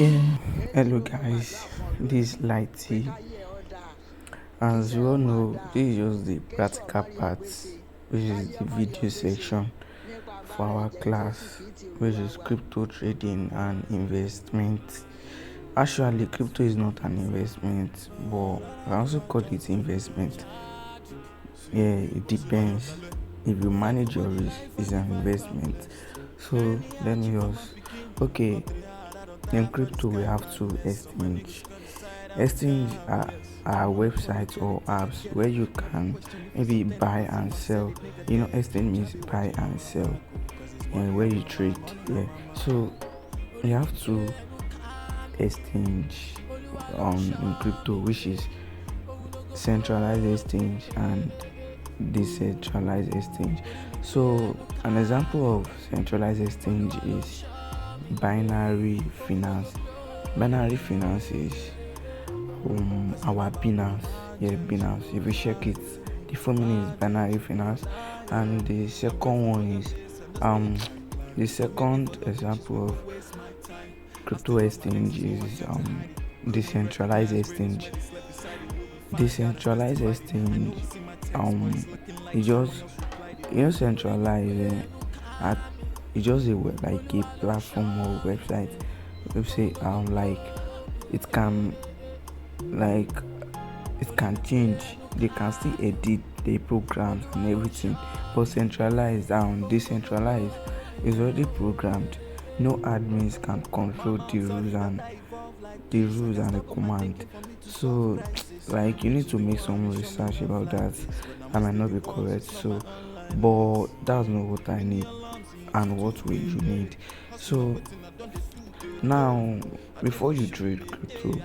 Yeah, hello guys, this is Lighty. As you all know, this is just the practical part, which is the video section for our class, which is crypto trading and investment. Actually, crypto is not an investment, but I also call it investment. Yeah, it depends. If you manage your risk, it's an investment. So let me just okay. In crypto, we have two exchange. Exchange are websites or apps where you can maybe buy and sell. Exchange means buy and sell, and where you trade. Yeah. So you have to exchange in crypto, which is centralized exchange and decentralized exchange. So an example of centralized exchange is binary finance. Binary finance is our Binance. Yeah, Binance. If you check it, the full meaning is binary finance, and the second one is the second example of crypto exchange is decentralized exchange. Decentralized exchange it just centralized at it's just like a platform or website. Let's say like it can like it can change. They can still edit the programs and everything, but centralized and decentralized is already programmed. No admins can control the rules and the command. So like you need to make some research about that. I might not be correct, so but that's not what I need and what will you need. So now, before you trade crypto,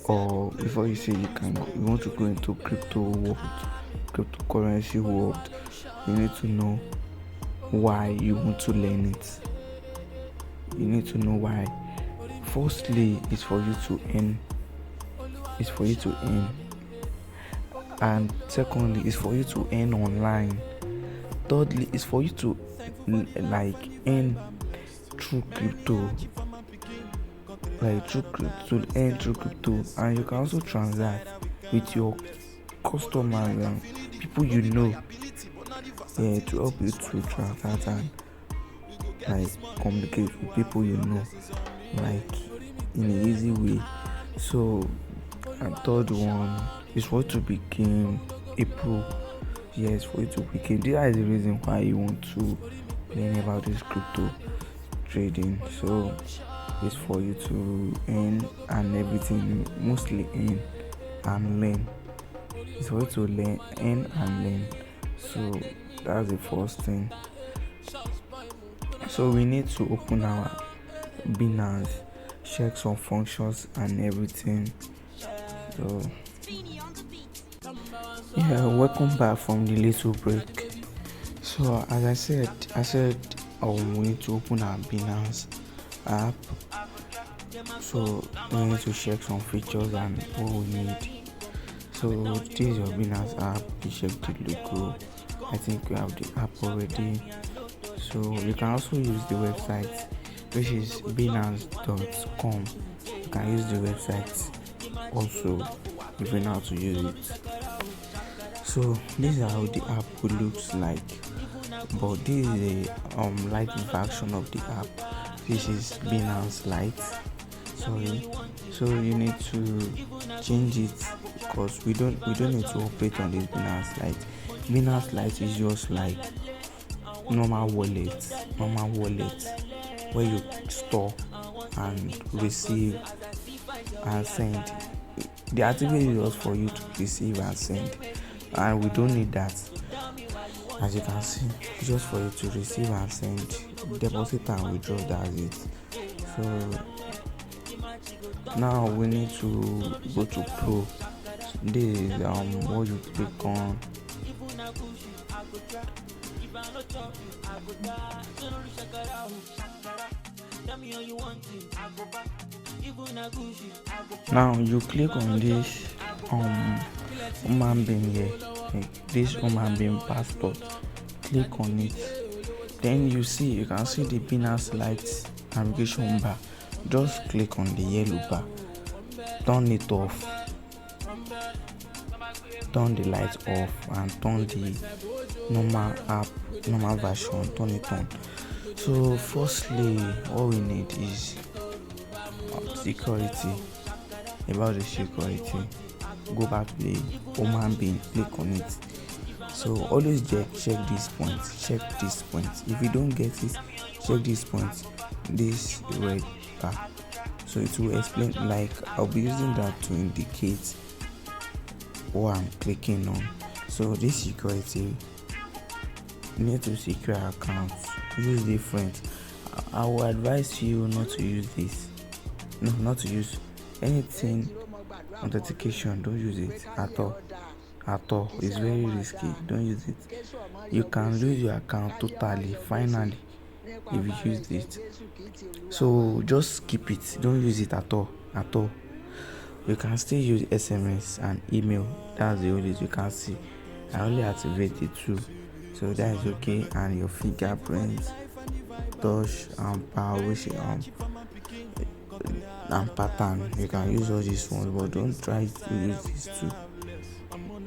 or before you say you want to go into cryptocurrency world, you need to know why you want to learn it. You need to know why. Firstly, it's for you to earn. It's for you to earn. And secondly, it's for you to earn online. Thirdly, it's for you to like earn through crypto. Like to earn through crypto, and you can also transact with your customers and people you know. Yeah, to help you to transact and like communicate with people you know, like in an easy way. So, and third one is for you to become a pro. Yes, for you to become. That is the reason why you want to learn about this crypto trading. So it's for you to earn and everything, mostly earn and learn. It's for you to earn and learn. So that's the first thing. So we need to open our Binance, check some functions and everything. So yeah, welcome back from the little break. So as I said we need to open our Binance app. So we need to check some features and what we need. So this is your Binance app. You check the logo. I think we have the app already. So you can also use the website, which is binance.com. You can use the website also if you know how to use it. So this is how the app looks like, but this is a light version of the app. This is Binance Lite. Sorry, so you need to change it because we don't need to operate on this Binance Lite. Binance Lite is just like normal wallet where you store and receive and send. The activity is just for you to receive and send, and we don't need that. As you can see, it's just for you to receive and send, deposit and withdraw. That's it. So now we need to go to Pro. This is what you click on. Now you click on this human being here, this human being passport. Click on it. Then you can see the Binance Lite navigation bar. just click on the yellow bar, turn it off, turn the light off, and turn the normal version, turn it on. So firstly, all we need is security. About the security, go back to the home bin, click on it. So always check this point, if you don't get it, check this point, this red bar. So it will explain, like I'll be using that to indicate what I'm clicking on. So this security, you need to secure accounts, use different. I will advise you not to use this, not to use anything authentication. Don't use it at all. It's very risky. Don't use it. You can lose your account totally, finally, if you use it. So just keep it. Don't use it at all. You can still use SMS and email. That's the only you can see. I only activate it too, so that is okay. And your fingerprint, touch, and power, and pattern. You can use all these ones, but don't try to use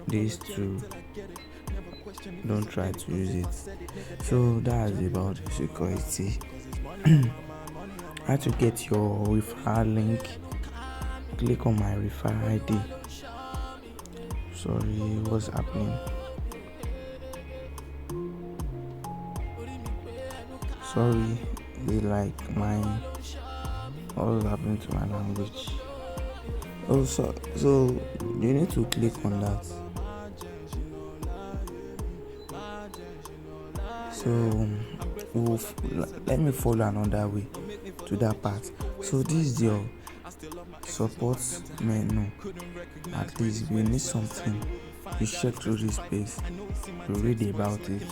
these two. Don't try to use it. So that's about the security. How to get your referral link? Click on my referral ID. Sorry, what's happening? Sorry, they like my what's happening to my language. So you need to click on that. So let me follow another way to that part. So this is your support menu. At least if you need something, you check through this page, you read about it,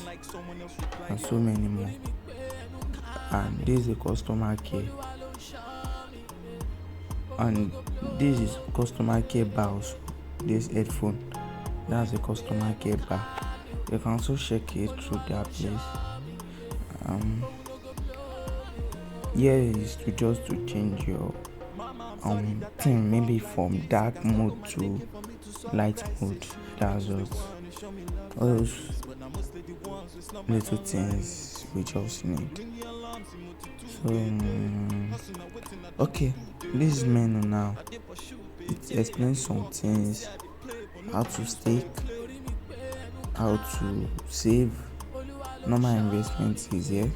and so many more. And this is the customer care, and this is customer care bar. This headphone, that's the customer care bar. You can also check it through that place. Here is to change your thing, maybe from dark mode to light mode. That's all those little things we just need. So okay, this menu now, it explains some things: how to stake, how to save, normal investment is here,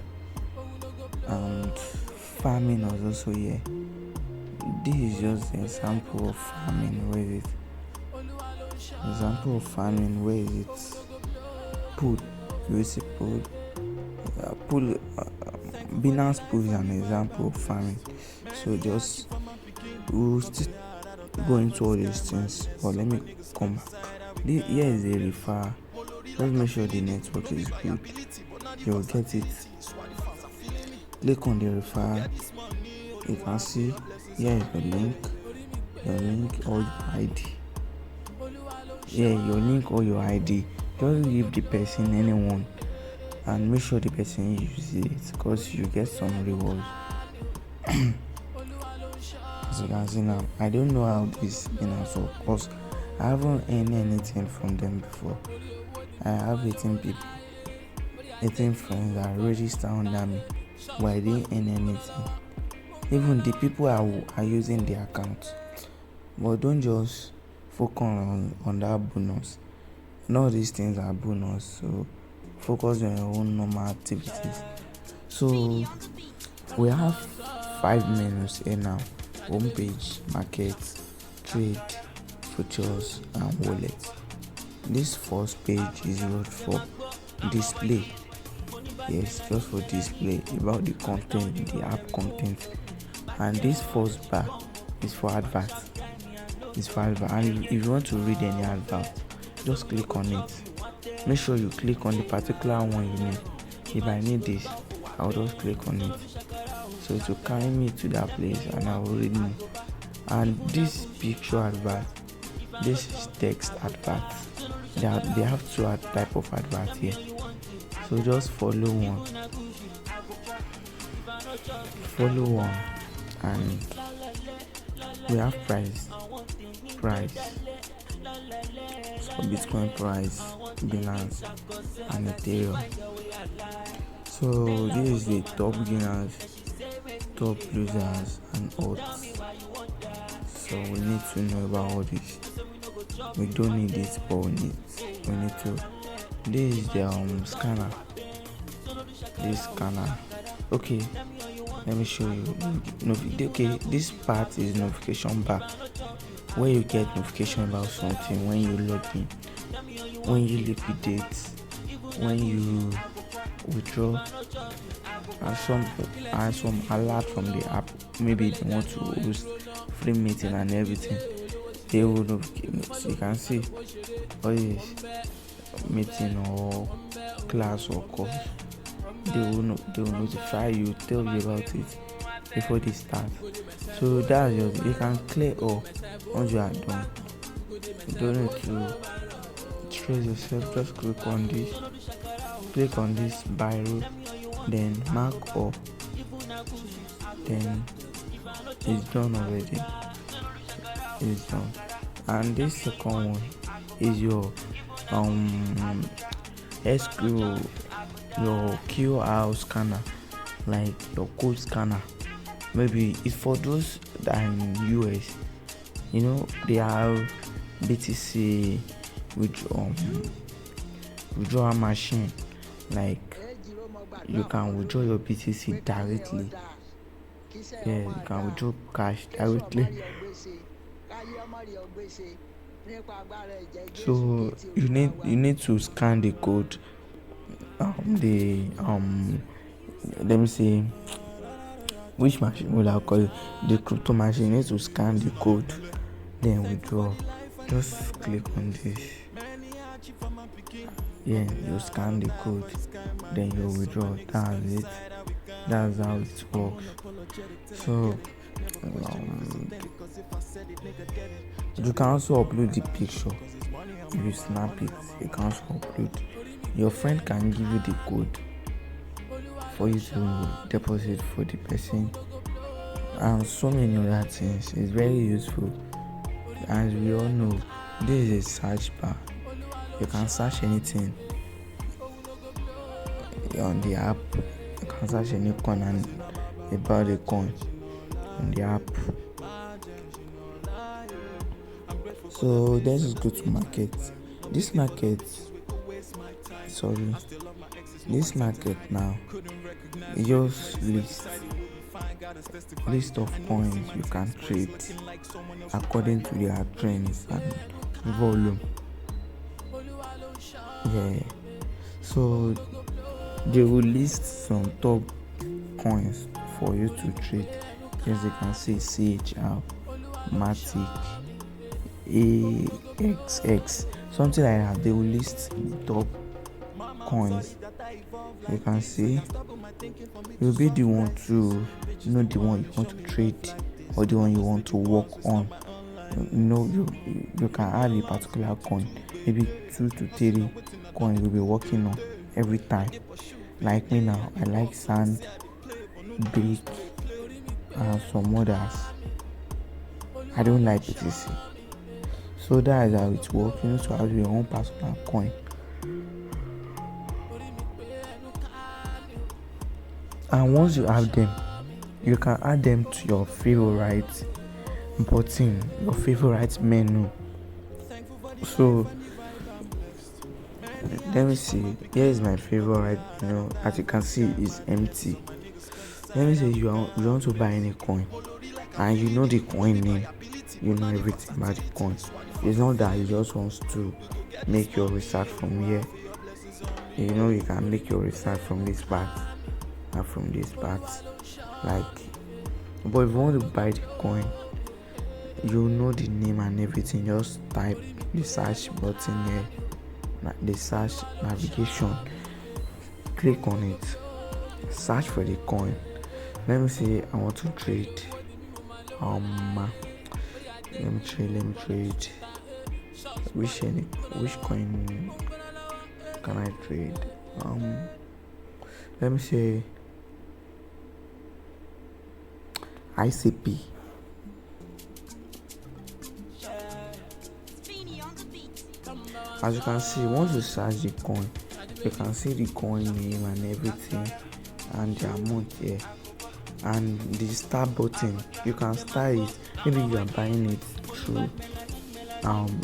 and farming was also here. This is just an example of farming. Where is it? Example of farming. Where is it? Pool. You see pool. Binance pool is an example of farming. So just we'll still go into all these things. But let me come back. Here is a refer. Just make sure the network is good. You'll get it. Click on the refer. You can see here is the link or your ID. Yeah, your link or your ID. Just give the person anyone and make sure the person uses it, because you get some rewards. As you can see now, I don't know how this Binance works, because I haven't earned anything from them before. I have 18 friends that register under me, but I didn't earn anything. Even the people are using the account. But don't just focus on that bonus. All these things are bonus, so focus on your own normal activities. So we have 5 menus here now: homepage, market, trade, futures, and wallet. This first page is used for display. Yes, just for display about the content, the app content. And this first bar is for advert. And if you want to read any advert, just click on it. Make sure you click on the particular one you need. If I need this, I'll just click on it. So it will carry me to that place and I will read more. And this picture advert, this is text advert. They have 2 type of advert here. So just follow one. and we have price, so Bitcoin price, Binance, and Ethereum. So this is the top gainers, top losers, and odds. So we need to know about all this. We don't need it, but we need to. This is the scanner. This scanner. Okay, let me show you. Okay, this part is notification bar, where you get notification about something when you log in, when you liquidate, when you withdraw, and some alert from the app. Maybe they want to host free meeting and everything. They will notify. So you can see, oh yes, meeting or class or course. They will notify you, tell you about it before they start. So that's you can clear all once you are done. You don't need to stress yourself. Just click on this biro, then mark up, then it's done already. It's done. And this second one is your SQ, your QR scanner, like your code scanner. Maybe it's for those that are in US. They have BTC withdrawal machine. Like you can withdraw your BTC directly. Yeah, you can withdraw cash directly. So you need to scan the code. Let me see, which machine will I call it? The crypto machine. You need to scan the code, then withdraw. Just click on this. Yeah, you scan the code, then you withdraw. That's it. That's how it works. So you can also upload the picture. If you snap it, you can also upload. Your friend can give you the code for you to deposit for the person, and so many other things. It's very useful. As we all know, this is a search bar. You can search anything on the app. You can search any coin and about the coin on the app. So let's just go to market. This market now, it just list of coins you can trade according to their trends and volume. Yeah, so they will list some top coins for you to trade. As you can see, CHR, Matic, AXX, something like that. They will list the top coins. You can see, you'll be the one to know the one you want to trade or the one you want to work on. You can add a particular coin, maybe 2 to 3 coins you'll be working on every time. Like me now, I like sand, brick, and some others. I don't like BTC. So that is how it works. You need to have your own personal coin. And once you have them, you can add them to your favorite button, your favorite menu. So let me see. Here is my favorite. As you can see, it's empty. Let me say you want to buy any coin, and you know the coin name. You know everything about the coin. It's not that you just want to make your research from here. You can make your research from this part and from this part. But if you want to buy the coin, you know the name and everything. Just type the search button here, the search navigation. Click on it. Search for the coin. Let me say I want to trade. Let me trade. Which coin can I trade? Let me say ICP. As you can see, once you search the coin, you can see the coin name and everything and the amount here, and the start button. You can start it. Maybe you are buying it through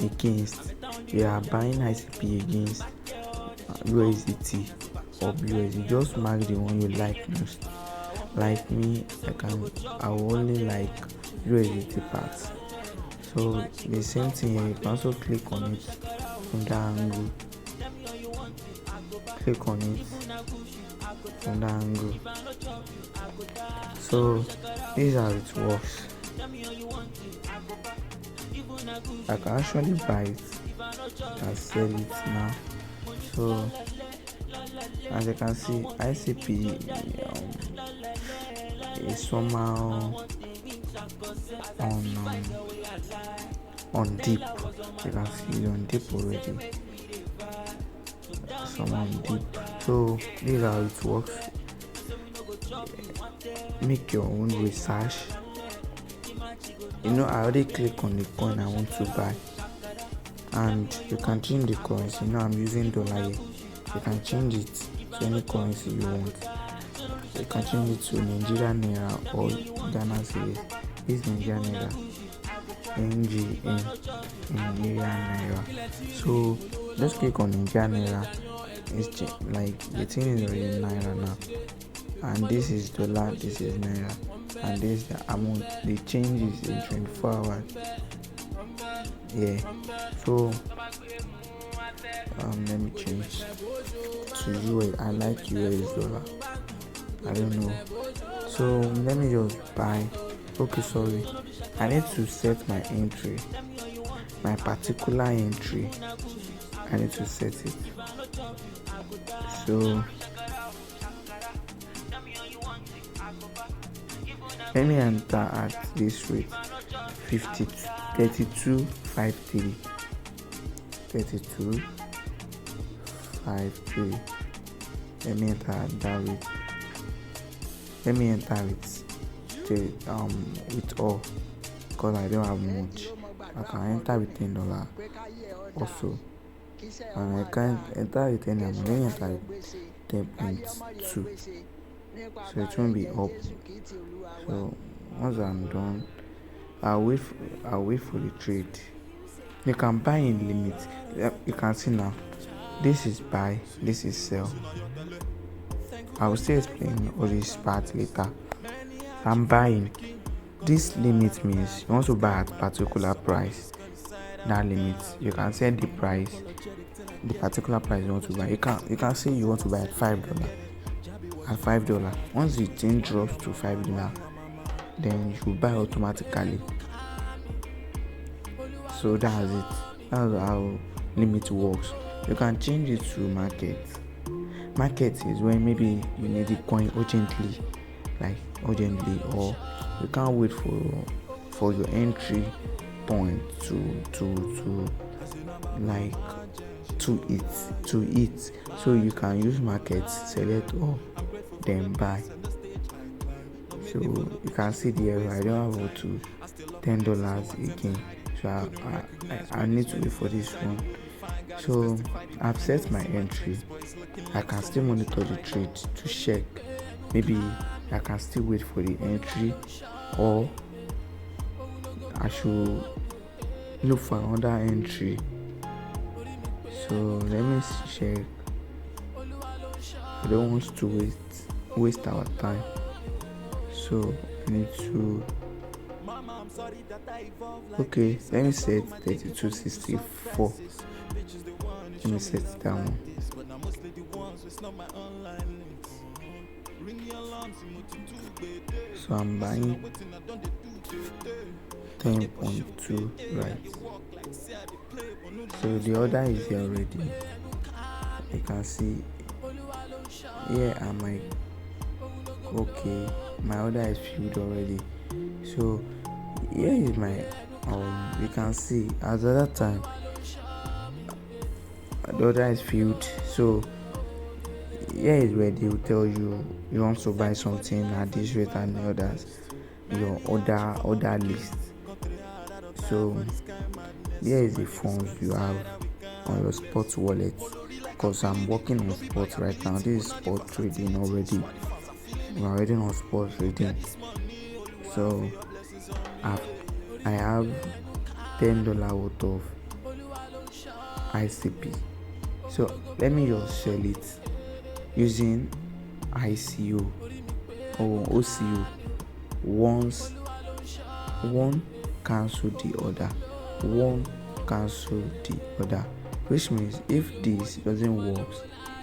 against, you are buying ICP against USDT or BUSD. Just mark the one you like most. Like me, I will only like USDT parts. So the same thing here, you can also click on it from that angle. Click on it from that angle. So this is how it works. I can actually buy it and sell it now. So as you can see, ICP is somehow on deep. You can see on deep already. Somehow on deep. So this is how it works. Make your own research. I already click on the coin I want to buy, and you can change the currency. I'm using dollar here. You can change it to any currency you want. You can change it to Nigerian naira or Ghana cedis. This is Nigerian naira. NGN, Nigerian naira. So just click on Nigerian naira. It's like the thing is already naira now, and this is dollar, this is naira, and this is the amount. The change is in 24 hours. Yeah. So let me change to US. I like US dollar. I don't know. So let me just buy. Okay, sorry. I need to set my entry. My particular entry. I need to set it. So let me enter at this rate. 32.53. 32.53. Let me enter at that rate. Let me enter with all, because I don't have much. I can enter with $10 also, and I can't enter with any amount. Let me enter with 10.2, so it won't be up. So once I'm done, I'll wait for the trade. You can buy in limit. You can see now, this is buy, this is sell. I will still explain all this part later. I'm buying. This limit means you want to buy at particular price. That limit, you can set the price, the particular price you want to buy. You can say you want to buy at $5. At $5, once the thing drops to $5, then you buy automatically. So that's it. That's how limit works. You can change it to market. Market is when maybe you need the coin urgently, or you can't wait for your entry point to eat. So you can use market, select all, then buy. So you can see the error. I don't have to $10 again. So I need to wait for this one. So I've set my entry. I can still monitor the trade to check. Maybe I can still wait for the entry, or I should look for another entry. So let me check. I don't want to waste our time. So I need to. Okay, let me set 32.64. Let me set that one. So I'm buying 10.2, right? So the order is here already. You can see here okay, my order is filled already. So here is my you can see at the other time the order is filled. So here is where they will tell you want to buy something at this rate and the others. your order list. So here is the funds you have on your spot wallet, because I'm working on spot right now. This is spot trading already. We're already on spot trading. So I have $10 worth of ICP. So let me just sell it using ICO or OCO. Once one cancel the other, which means if this doesn't work,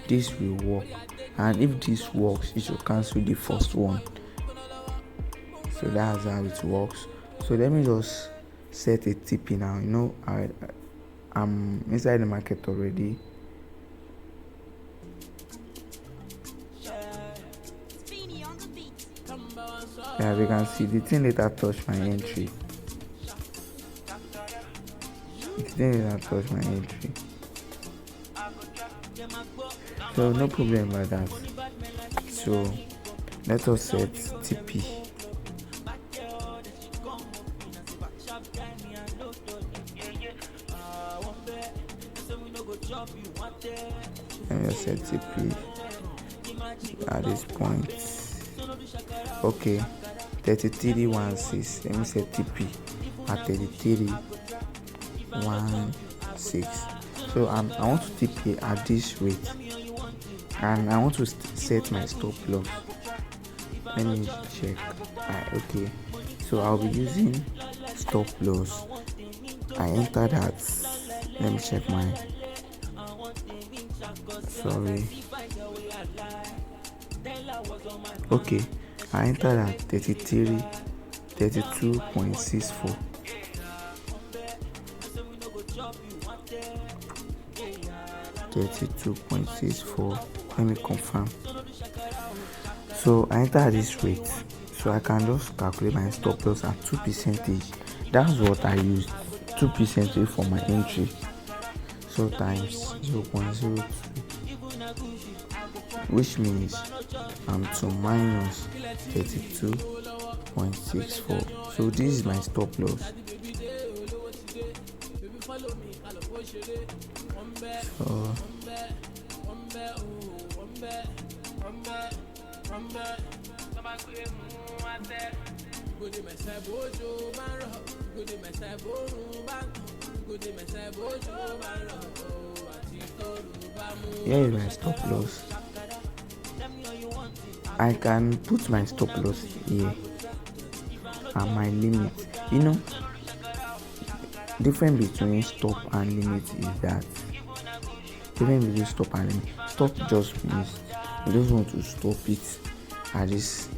this will work, and if this works, it should cancel the first one. So that's how it works. So let me just set a TP now. I'm inside the market already. As you can see, the thing later touched my entry. So no problem about that. So let us set TP. Let me set TP at this point. Okay, 33.16. Let me set TP at 33.16. So I want to TP at this rate, and I want to set my stop loss. Let me check. Okay, so I'll be using stop loss. I entered that. Let me check my. Sorry. Okay, I entered at 32.64. Let me confirm. So I entered at this rate, so I can just calculate my stop loss at 2%. That's what I used, 2% for my entry. So times 0.02, which means I'm to minus 32.64. So this is my stop loss. Here is my stop loss. I can put my stop loss here and my limit. Difference between stop and limit is that stop just means you don't want to stop it at this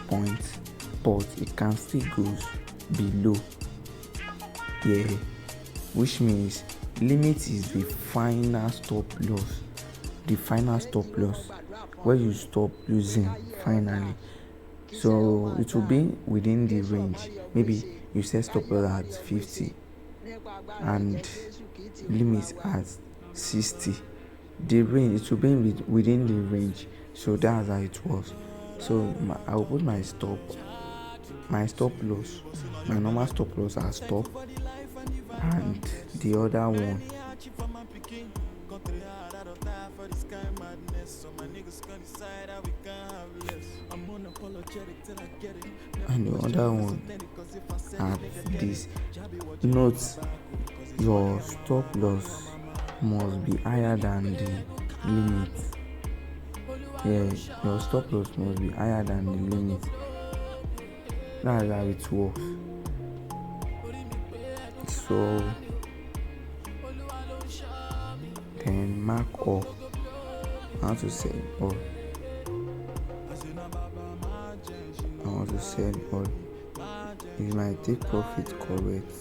point, but it can still go below. Which means limit is the final stop loss. Where you stop losing finally. So it will be within the range. Maybe you set stop loss at 50 and limit at 60. The range, it will be within the range. So that's how it works. So I will put my stop loss, my normal stop loss as stop, and the other one at this. Note, your stop loss must be higher than the limit. Your stop loss must be higher than the limit. That's how it works. So then mark up. I want to sell all. You might take profit correct.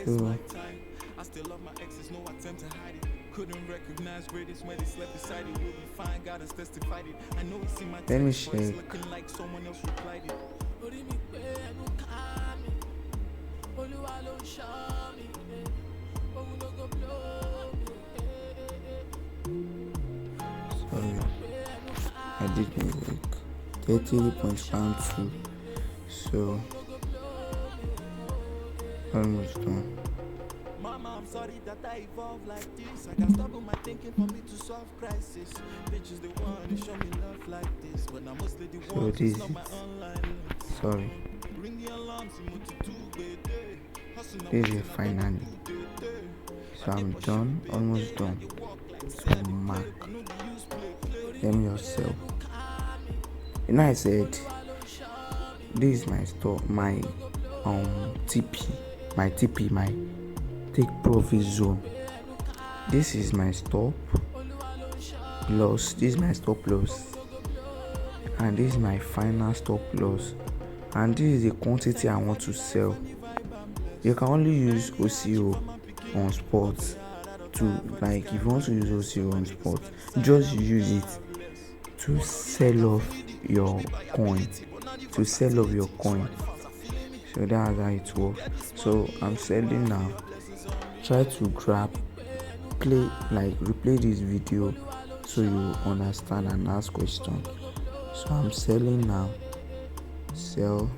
So let me check. Sorry, I I did my work. 30.12. So almost done. Mama, I'm sorry that I evolved like this. I can't stop my thinking for me to solve crisis. Bitches the one who show me love like this, but I'm mostly the one who stop my online. Sorry. This is finally. So I'm done, almost done. So mark. Let me just sell. I said this is my store, my TP, my take profit zone. This is my stop loss. This is my stop loss, and this is my final stop loss, and this is the quantity I want to sell. You can only use OCO on spot to, like, if you want to use OCO on spot, just use it to sell off your coin. So that's how it works. So I'm selling now. Try to replay this video so you understand and ask questions. So I'm selling now. Sell.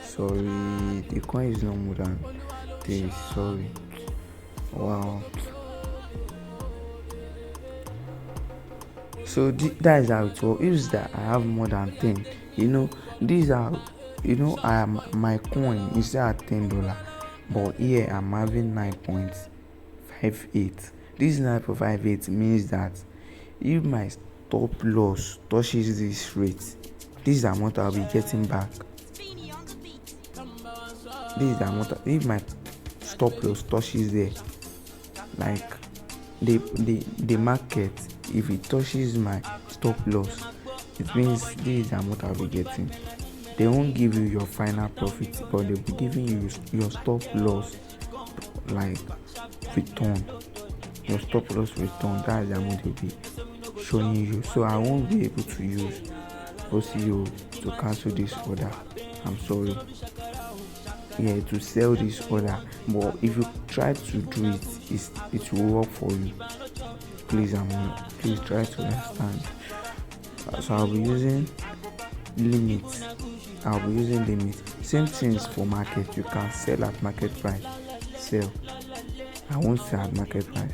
Sorry, the coin is not more than this. Sorry. Wow. So that is how it works. If it's that I have more than 10, these are, I am my coin is at $10, but here I'm having 9.58. This 9.58 means that if my stop loss touches this rate, this is the amount I'll be getting back. This is the amount. If my stop loss touches there, like the market, if it touches my stop loss, it means this is the amount I'll be getting. They won't give you your final profit, but they'll be giving you your stop loss, like, return. Your stop loss return. That's the amount they'll be showing you. So I won't be able to use OCO to cancel this order. I'm sorry. Yeah, to sell this order. But if you try to do it, it will work for you. Please try to understand. So I'll be using limits. Same things for market. You can sell at market price. I won't sell at market price.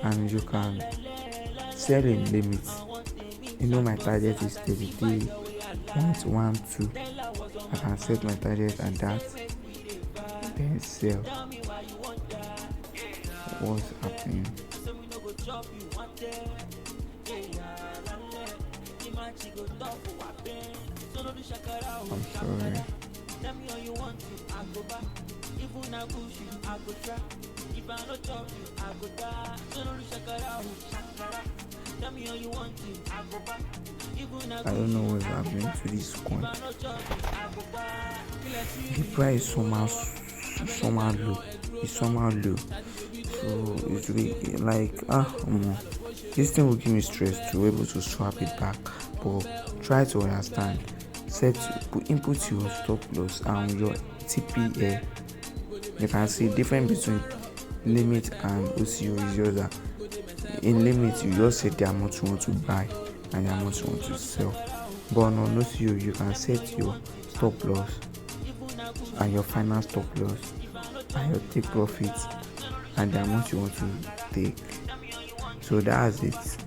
And you can sell in limits. My target is 33.12. I can set my target at that. Then sell. What's happening? I'm sorry. I don't know what's happening to this coin. The price is somehow low. It's somehow low. So it's really like this thing will give me stress to be able to swap it back. But try to understand. Input your stop loss and your TPA. You can see the difference between limit and OCO is just that in limit you just set the amount you want to buy and the amount you want to sell. But on OCO you can set your stop loss and your final stop loss and your take profit and the amount you want to take. So that's it.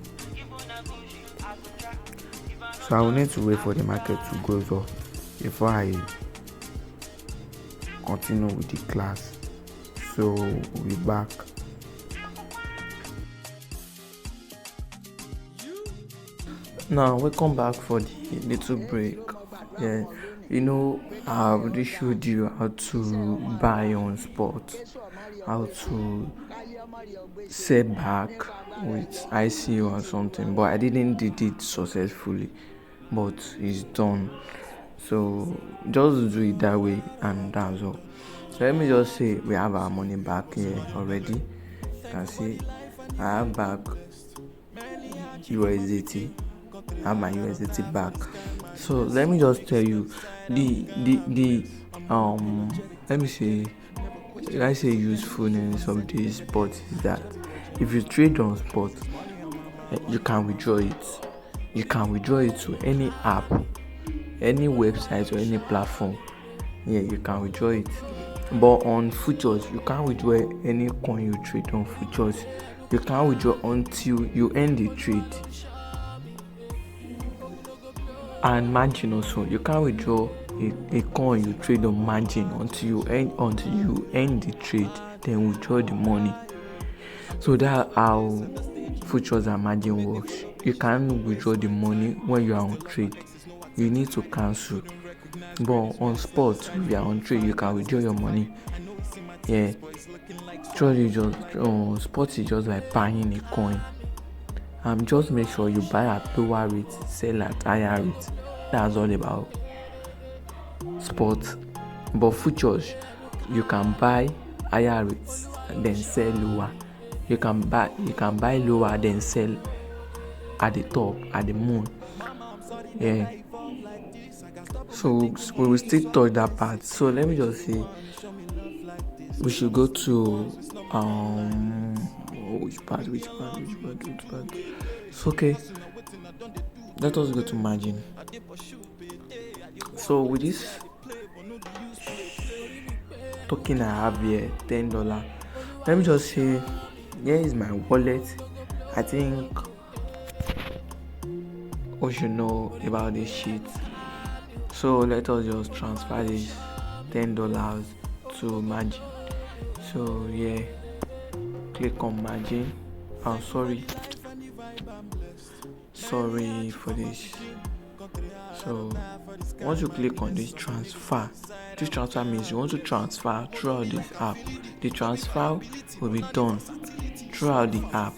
So I will need to wait for the market to go up before I continue with the class. So we'll be back. Now welcome back for the little break. Yeah, I already showed you how to buy on spot, how to set back with ICO or something, but I didn't did it successfully, but it's done. So just do it that way and that's all. So let me just say we have our money back here already. You can see I have back USDT. I have my USDT back. So let me just tell you the let me say usefulness of this spot is that if you trade on spot, you can withdraw it. you can withdraw it to any app, any website or any platform. Yeah, you can withdraw it. But on futures, you can't withdraw any coin you trade on futures. You can't withdraw until you end the trade. And margin also, you can't withdraw a coin you trade on margin until you end the trade, then withdraw the money. So that's how futures and margin works. You can't withdraw the money when you are on trade. You need to cancel. But on spot, if you are on trade, you can withdraw your money. Yeah. Spot is just like buying a coin. Just make sure you buy at lower rate, sell at higher rate. That's all about spot. But futures, you can buy higher rates and then sell lower. You can buy lower then sell at the top, at the moon. Yeah. So we will still touch that part. So let me just say we should go to which part? So okay. Let us go to margin. So with this token I have here, $10. Let me just say, here is my wallet. I think we should know about this shit. So let us just transfer this $10 to margin. So yeah, click on margin. Sorry for this. So once you click on this transfer means you want to transfer throughout this app. The transfer will be done throughout the app.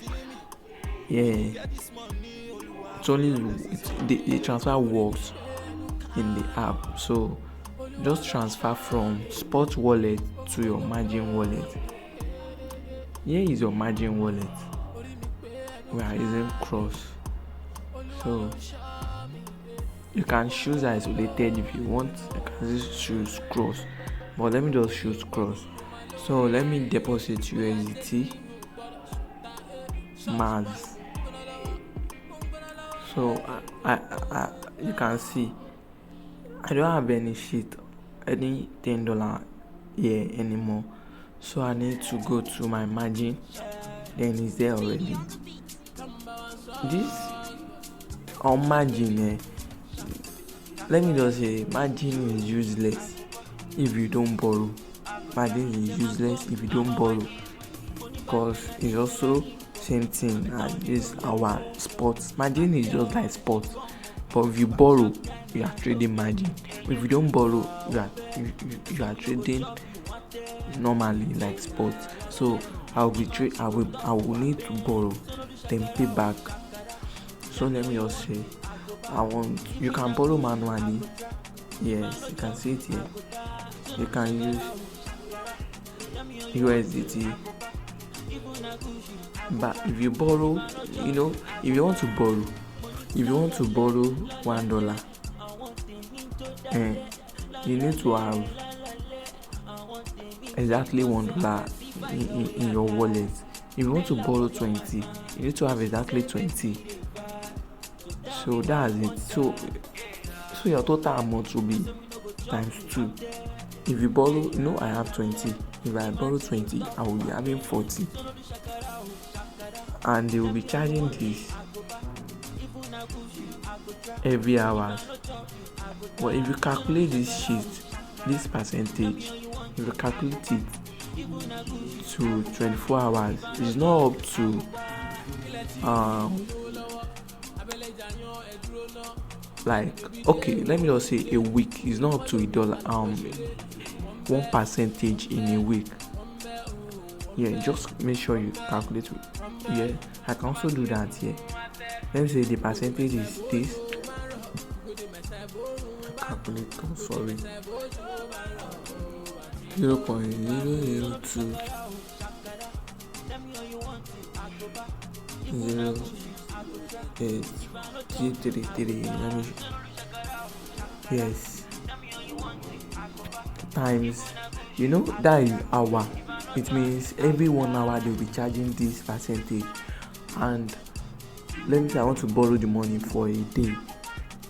Yeah, it's only the transfer works in the app. So just transfer from spot wallet to your margin wallet. Here is your margin wallet. We are using cross. So you can choose isolated if you want. You can just choose cross, but let me just choose cross. So let me deposit USDT Mars. So I you can see I don't have any $10 here anymore. So I need to go to my margin. Then it's there already. This on margin, let me just say, margin is useless if you don't borrow. Margin is useless if you don't borrow, because it's also same thing as this our sports. Margin is just like sports, but if you borrow, you are trading margin. If you don't borrow, you are trading normally like sports. So I will need to borrow, then pay back. So let me just say, you can borrow manually. Yes, you can see it here. You can use USDT. But if you borrow, if you want to borrow $1, you need to have exactly $1 in your wallet. If you want to borrow 20, you need to have exactly 20. So that's it. So your total amount will be times 2. If you borrow, I have 20. If I borrow 20, I will be having 40. And they will be charging this every hour. But if you calculate this percentage, if you calculate it to 24 hours, it's not up to let me just say a week is not up to $1 1% in a week. Yeah, just make sure you calculate it. Yeah, I can also do that here. Let me say the percentage is this. Calculator, sorry. 0.002 0.833. Yes, times, that is hour. It means every 1 hour they'll be charging this percentage, and let me say I want to borrow the money for a day,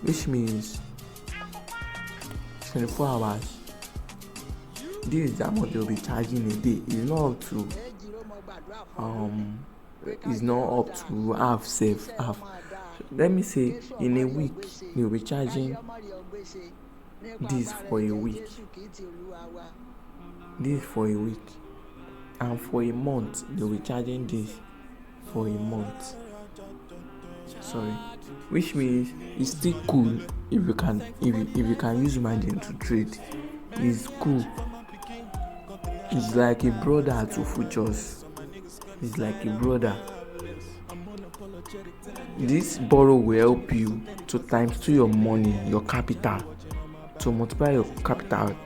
which means 24 hours. This is the amount they'll be charging a day. It's not up to half safe half. Let me say in a week they'll be charging this for a week. This for a week. And for a month they'll be charging this for a month. Sorry. Which means it's still cool if you can use margin to trade. It's cool. It's like a brother to futures. It's like a brother. This borrow will help you to times 2 your money, your capital, to multiply your capital.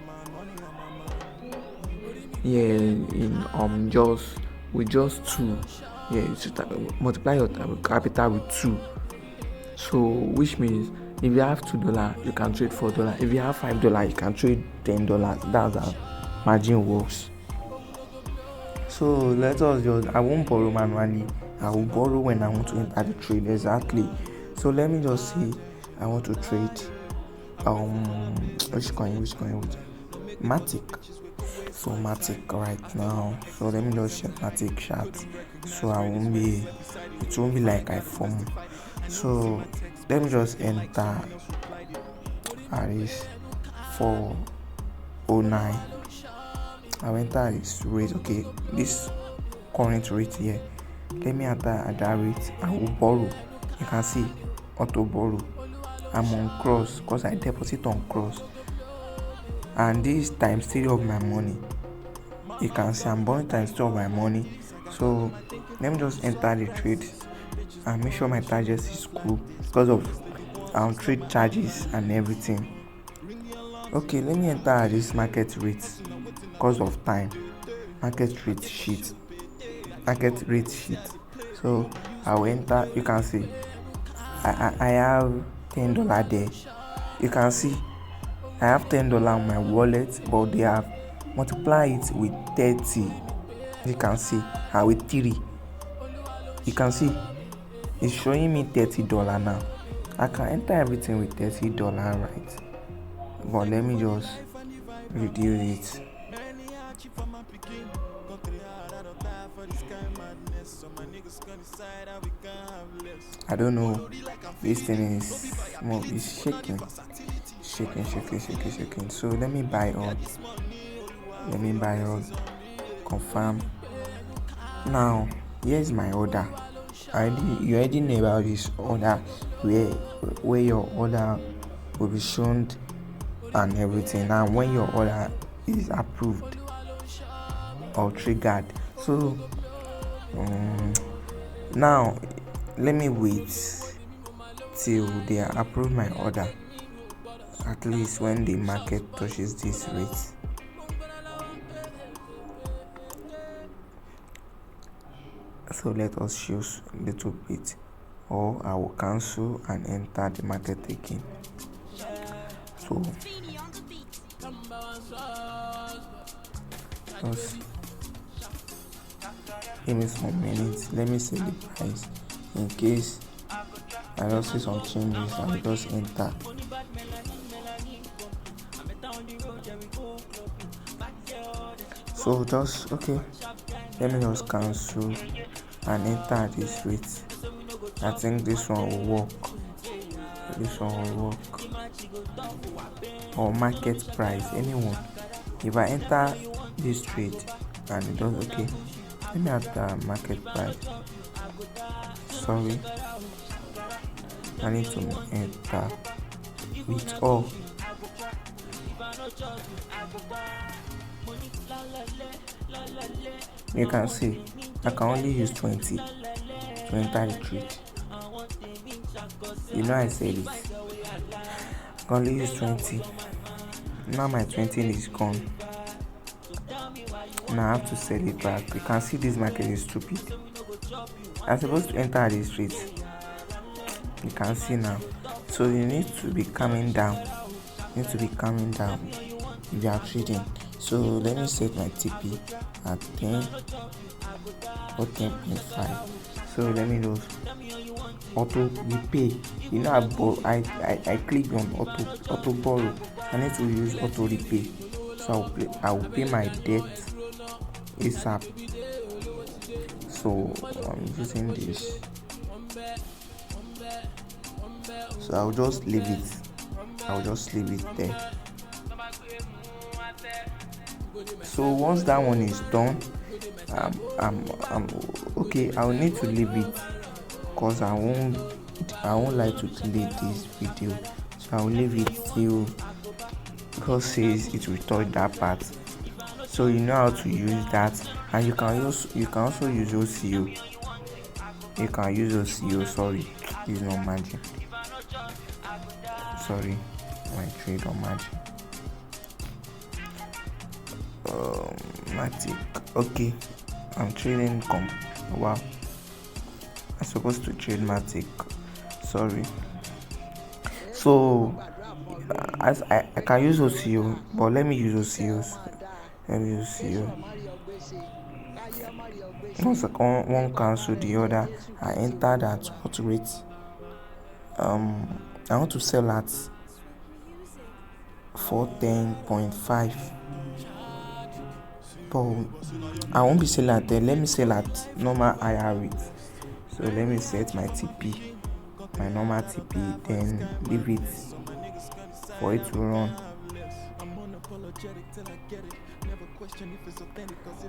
Just 2. You should multiply your capital with 2. So which means if you have $2, you can trade $4. If you have $5, you can trade $10. That's how margin works. So let us I won't borrow manually. I will borrow when I want to enter the trade. Exactly. So let me just say I want to trade which coin? Matic. So Matic right now. So let me just check Matic chart. So it won't be like I form. So let me just enter at this 409. I'll enter this rate. Okay, this current rate here. Let me enter at that rate. I will borrow. You can see auto borrow. I'm on cross because I deposit on cross. And this times 3 of my money. You can see I'm borrowing times 2 of my money. So let me just enter the trade and make sure my target is cool because of trade charges and everything. Okay, let me enter this market rate because of time. Market rate sheet. So I will enter. You can see I have $10 there. You can see I have $10 on my wallet, but they have multiplied it with 30. You can see with 3. You can see it's showing me $30 now. I can enter everything with $30, right? But let me just reduce it. I don't know. This thing is shaking. So let me buy all. Confirm. Now here's my order. You already know about this order where your order will be shown and everything. Now when your order is approved or triggered, so now let me wait till they approve my order, at least when the market touches this rate. So let us choose a little bit, or I will cancel and enter the market again. So just give me some minutes. Let me see the price in case I just see some changes. I will just enter. So just okay. Let me just cancel and enter this rate. I think this one will work. Or market price, anyone. If I enter this trade and it does okay, let me enter market price. Sorry, I need to enter with all. You can see I can only use 20 to enter the trade. I said it. I can only use 20. Now my 20 is gone. Now I have to sell it back. You can see this market is stupid. I'm supposed to enter this rate. You can see now. So you need to be calming down. If you are trading. So let me set my TP at 10 or 10.5. So let me know. auto repay. You know, I clicked on auto borrow. I need to use auto repay, so I will pay my debt ASAP. So I'm using this, so I'll just leave it there. So once that one is done, I'm okay. I'll need to leave it because I won't like to delete this video, so I'll leave it till God says it will touch that part. So you know how to use that, and you can also use OCO. You can use OCO. Sorry, it's not margin. Sorry, my trade on margin. Matic. Okay, I'm trading wow, I'm supposed to trade Matic. Sorry. So as I can use OCO, but let me use OCOs. Once one cancel the other, I entered at what rate? I want to sell at 410.5, but I won't be selling at 10. Let me sell at normal IR rate. So let me set my TP, my normal TP, then leave it for it to run.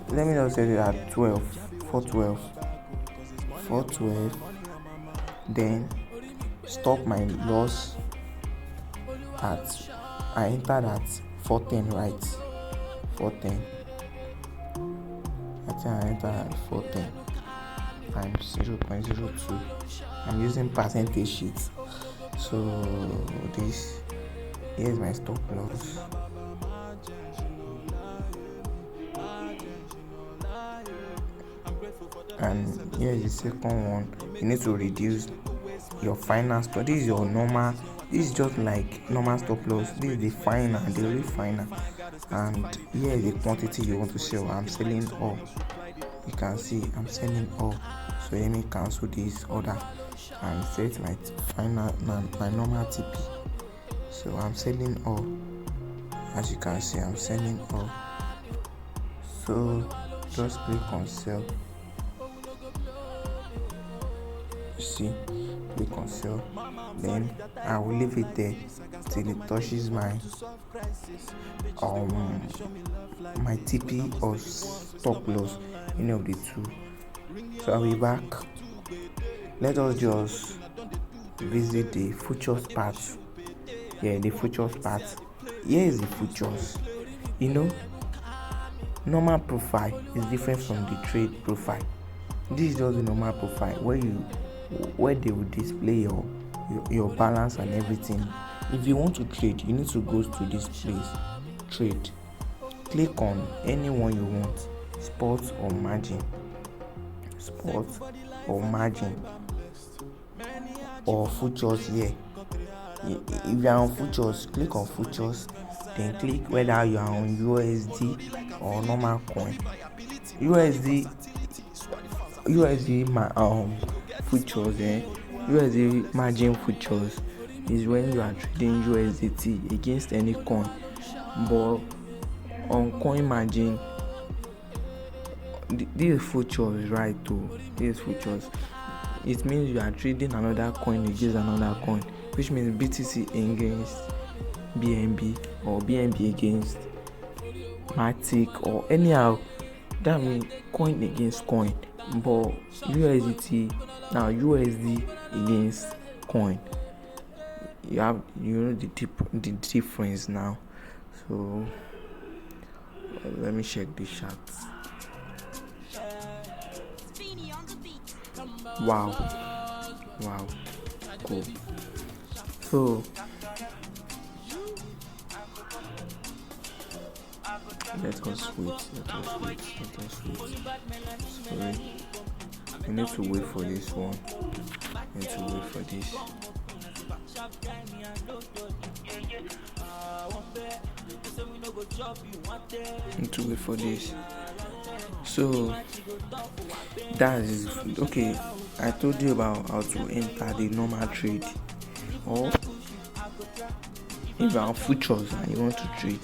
Let me just set it at 412, then stop my loss at, I entered at 410, right? 410. I think I entered at 410 times 0.02. I'm using percentage sheets. So here's my stop loss. And here is the second one. You need to reduce your final stop. This is your normal. This is just like normal stop loss. This is the final, the real final. And here is the quantity you want to sell. I'm selling all. You can see I'm selling all. So let me cancel this order and set my final, my normal TP. So I'm selling all. As you can see, I'm selling all. So just click on sell. See, click on sell. Then I will leave it there till it touches my TP or stop loss, any of the two. So I'll be back. Let us just visit the futures part. Yeah, the futures part. Here is the futures. Normal profile is different from the trade profile. This is just the normal profile where they will display your balance and everything. If you want to trade, you need to go to this place, trade. Click on any one you want, sports or margin, or futures here. If you are on futures, click on futures, then click whether you are on USD or normal coin. USD futures, USD margin futures is when you are trading USDT against any coin. But on coin margin, this futures, right? This futures, it means you are trading another coin against another coin, which means BTC against BNB or BNB against Matic or anyhow. That means coin against coin. But USDT now, USD against coin, you know the difference now. So let me check the chart. Wow, cool. So let us wait. Sorry. we need to wait for this one. We need to wait for this. Need to wait for this. So that is okay. I told you about how to enter the normal trade, or if you are futures and you want to trade,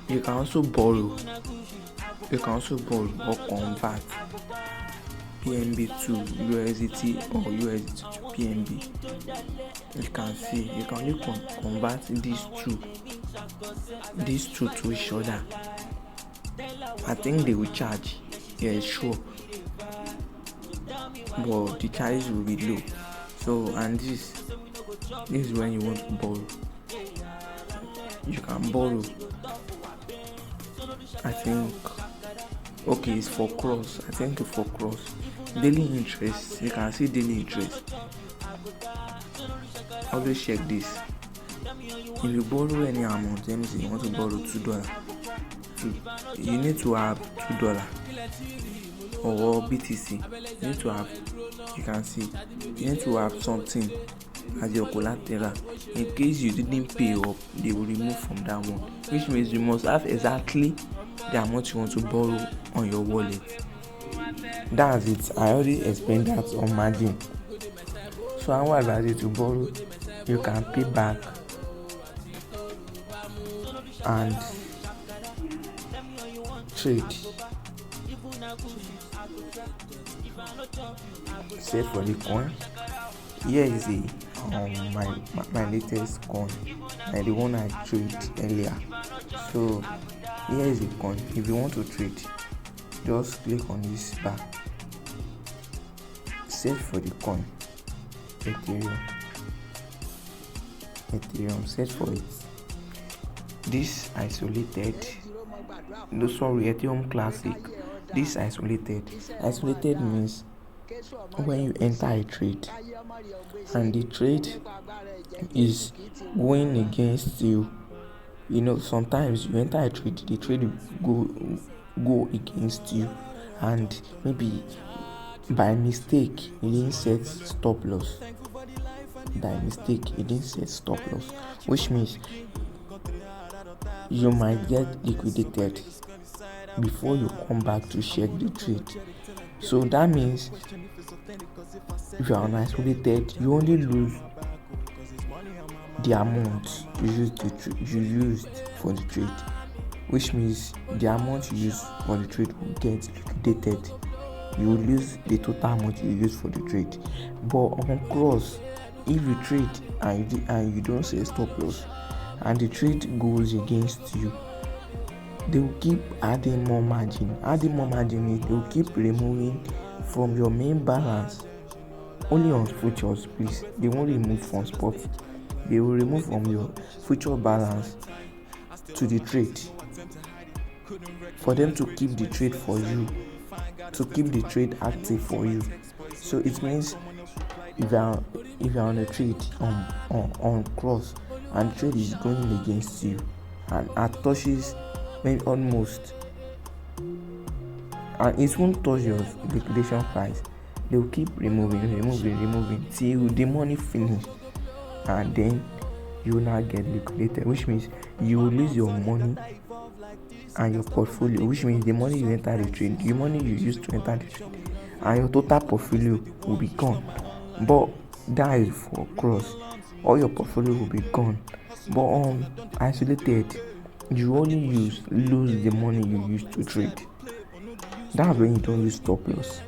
you can also borrow. You can also borrow or convert PNB to USDT or USDT to PNB. You can see you can only convert these two to each other. I think they will charge, yeah, sure, but the charges will be low. So, and this is when you want to borrow. You can borrow. I think okay, it's for cross. I think for cross daily interest. You can see daily interest. Always check this. If you borrow any amount, let me say you want to borrow $2, you need to have $2 or BTC. You need to have, you can see, you need to have something as your collateral. In case you didn't pay up, they will remove from that one, which means you must have exactly the amount you want to borrow on your wallet. That's it. I already explained that on margin. So I would advise you to borrow. You can pay back and trade. Save for the coin. Here is the my latest coin, and the one I traded earlier. So here is the coin. If you want to trade, just click on this bar. Save for the coin. Ethereum. Search for it. This isolated. No, sorry, Ethereum Classic. This isolated. Isolated means when you enter a trade and the trade is going against you. You know, sometimes you enter a trade, the trade will go against you, and maybe by mistake you didn't set stop loss. Which means you might get liquidated before you come back to check the trade. So that means if you are isolated, you only lose the amount you used for the trade, which means the amount you use for the trade will get liquidated. You will lose the total amount you use for the trade. But on cross, if you trade and you don't say stop loss and the trade goes against you, they will keep adding more margin. They will keep removing from your main balance. Only on futures, please. They won't remove from spot. They will remove from your future balance to the trade, for them to keep the trade for you, to keep the trade active for you. So it means if you are on a trade on cross and the trade is going against you and it touches maybe almost, and it won't touch your liquidation price, they will keep removing till the money finish, and then you will not get liquidated, which means you will lose your money and your portfolio, which means the money you enter the trade, the money you used to enter the trade, and your total portfolio will be gone. But that is for cross. All your portfolio will be gone. But on isolated, you only lose the money you used to trade. That's when you don't use stop loss.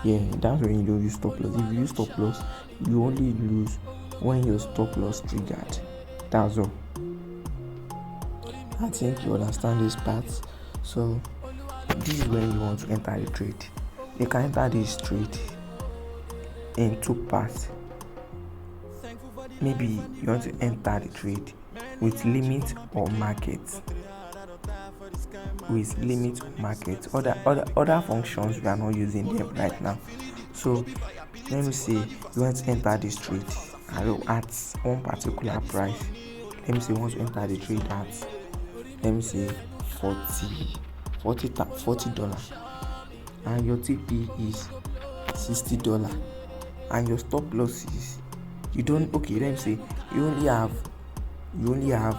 Yeah, that's when you don't use stop loss. If you use stop loss, you only lose when your stop loss triggered. That's all. I think you understand this part. So this is when you want to enter the trade. You can enter this trade in two parts. Maybe you want to enter the trade with limit or market. Other functions we are not using them right now. So let me say you want to enter this trade at one particular price. Let me say you want to enter the trade at, let me say 40 $40, and your TP is $60, and your stop loss is, you don't, okay, let me say you only have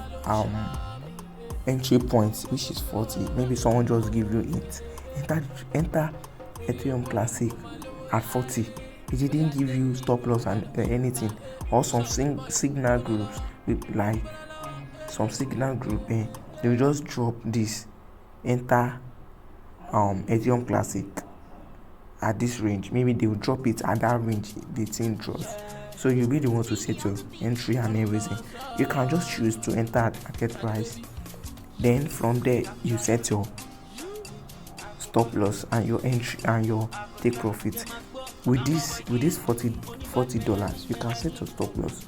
entry points which is 40. Maybe someone just give you it, enter Ethereum Classic at 40. It didn't give you stop loss and anything. Or some signal groups, like some signal group, they will just drop this, enter Ethereum Classic at this range. Maybe they will drop it at that range the thing drops. So you'll be the one to set your entry and everything. You can just choose to enter at market price. Then from there you set your stop loss and your entry and your take profit. With this $40, you can set your stop loss.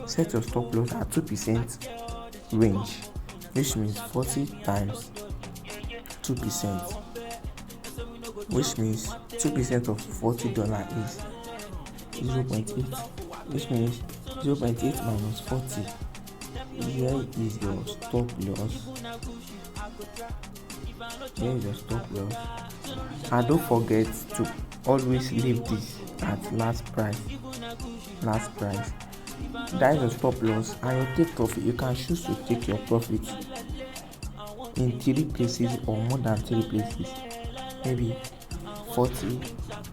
Set your stop loss at 2% range, which means 40 times 2%, which means 2% of $40 is 0.8, which means 0.8 minus 40. Here is your stop loss. Here is your stop loss. And don't forget to always leave this at last price. That is your stop loss. And your take profit, you can choose to take your profit in 3 places or more than 3 places. Maybe 40,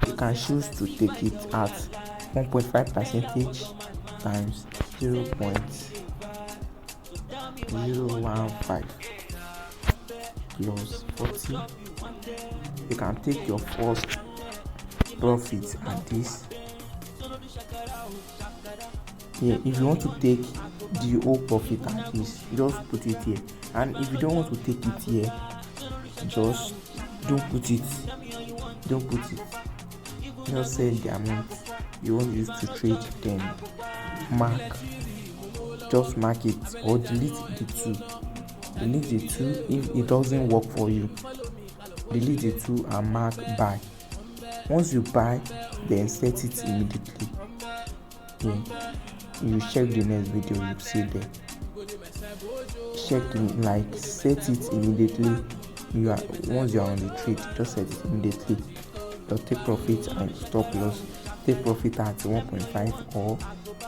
you can choose to take it at 1.5% times 0.015 plus 40. You can take your first profit at this. Yeah, if you want to take the whole profit at this, just put it here. And if you don't want to take it here, just don't put it. Just say the amount you want to use to trade, then just mark it, or delete the two. If it doesn't work for you, delete the two and mark buy. Once you buy, then set it immediately. You check the next video, you see there. Set it immediately. Once you are on the trade, just set it immediately. Your take profit and stop loss. Take profit at 1.5 or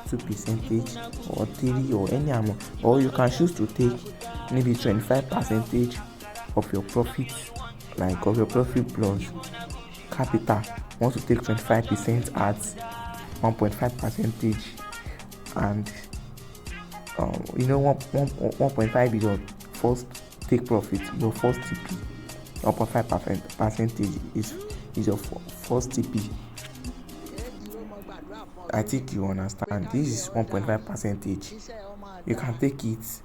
2% or 3 or any amount, or you can choose to take maybe 25% of your profit, like of your profit plus capital. Want to take 25% at 1.5%, and 1.5 is your first take profit, your first TP. 1.5% is your first TP. I think you understand. This is 1.5%. You can take it.